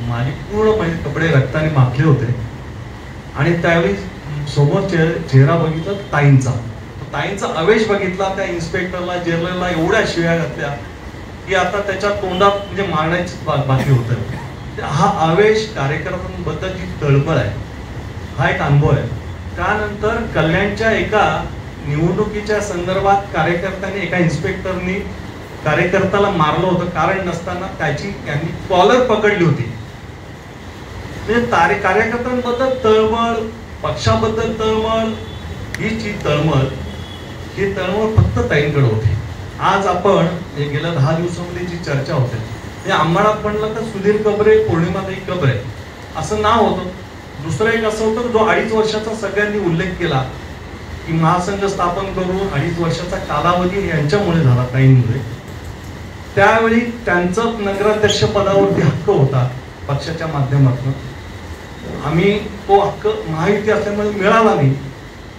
माझे पूर्ण कपडे रक्ताने माखले होते, आणि त्यावेळी समोर चेहरा बघितला ताईंचा आवेश बघितला. त्या इन्स्पेक्टरला, जनरलला एवढ्या शिव्या घातल्या की आता त्याच्या तोंडात म्हणजे मारण्याची बाकी होतं. हा आवेश, कार्यकर्त्यांबद्दलची तळमळ आहे, हा एक अनुभव आहे. त्यानंतर कल्याणच्या एका निवडणुकीच्या संदर्भात कार्यकर्त्यांनी, एका इन्स्पेक्टरनी कार्यकर्त्याला मारलं होतं कारण नसताना. त्यांनी कॉलर पकडली होती. म्हणजे कार्यकर्त्यांबद्दल तळमळ, पक्षाबद्दल तळमळ, ही तळमळ फक्त ताईंकडे होती. आज आपण गेल्या 10 दिवसामध्ये जी चर्चा होते, ते अंमळात म्हणलं तर सुधीर कबरे, पौर्णिमाताई कबरे असं नाव होतं. दुसरं एक असं होतं जो 2.5 वर्षाचा सगळ्यांनी उल्लेख केला की महासंघ स्थापन करून 2.5 वर्षाचा कालावधी यांच्यामुळे झाला, ताईंमुळे. त्यावेळी त्यांचं नगराध्यक्ष पदावरती हक्क होता पक्षाच्या माध्यमातून. आम्ही तो हक्क महायुती असल्यामुळे मिळाला नाही.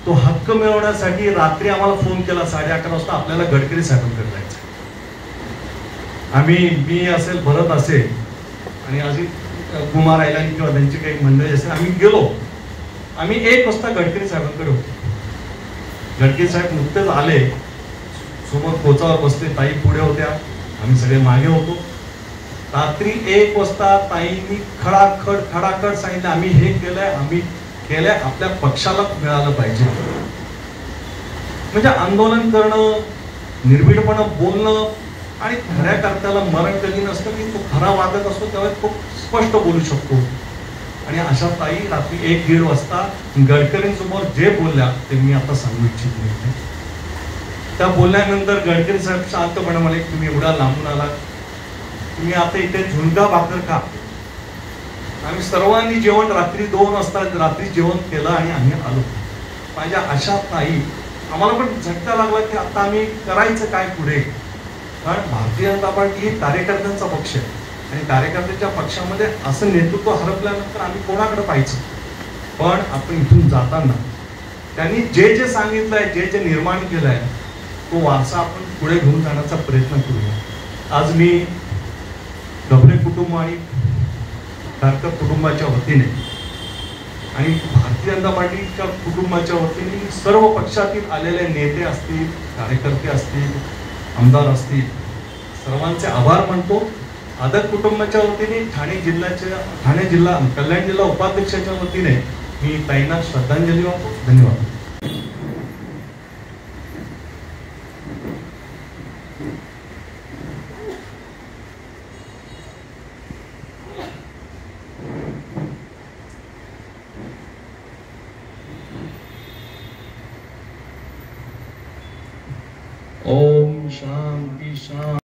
तो हक्क मिळवण्यासाठी रात्री आम्हाला फोन केला 11:30 वाजता, आपल्याला गडकरी साहेबांकडे जायचं. मी असेल, भरत असेल आणि अजित कुमार ऐलानी किंवा त्यांची काही मंडळी असेल, आम्ही गेलो. आम्ही 1 वाजता गडकरी साहेबांकडे होतो. गडकरी साहेब नुकतेच आले, समोर कोचावर बसले, ताई पुढे होत्या, आम्ही सगळे मागे होतो. रात्री 1 वाजता ताईंनी खडाखड सांगितलं, आम्ही हे केलंय, आपल्या पक्षाला मिळालं पाहिजे. म्हणजे आंदोलन करणं, निर्भीडपणे बोलणं, आणि खऱ्या कर्त्याला मरण कधी नसतं की तो खरा वागत असतो तेव्हा खूप स्पष्ट बोलू शकतो. आणि अशा ताई रात्री 1-1.5 वाजता गडकरींसमोर जे बोलल्या ते मी आता सांगू इच्छित नाही. त्या बोलल्यानंतर गडकरी साहेब शांतपणे म्हणाले, तुम्ही एवढा लांबून आला, तुम्ही आता इथे झुणका भाकर खा. आम्ही सर्वांनी जेवण रात्री 2 वाजता रात्री जेवण केलं आणि आम्ही आलो. माझ्या अशा ताई, आम्हाला पण झटका लागला की आता आम्ही करायचं काय पुढे. कारण भारतीय जनता पार्टी ही कार्यकर्त्यांचा पक्ष आहे, आणि कार्यकर्त्यांच्या पक्षामध्ये असं नेतृत्व हरपल्यानंतर आम्ही कोणाकडे पाहायचं. पण आपण इथून जाताना त्यांनी जे सांगितलंय, जे निर्माण केलंय, तो वारसा आपण पुढे घेऊन जाण्याचा प्रयत्न करूया. आज मी डबरे कुटुंब आणि कारकर कुटुंबाच्या वतीने आणि भारतीय जनता पार्टीच्या कुटुंबाच्या वतीने सर्व पक्षातील आलेले नेते असतील, कार्यकर्ते असतील, आमदार असतील, सर्वांचे आभार मानतो. आदर कुटुंबाच्या वतीने ठाणे जिल्हा कल्याण जिल्हा उपाध्यक्षाच्या वतीने मी ताईंना श्रद्धांजली वाहतो. धन्यवाद. ओम शांति शांति.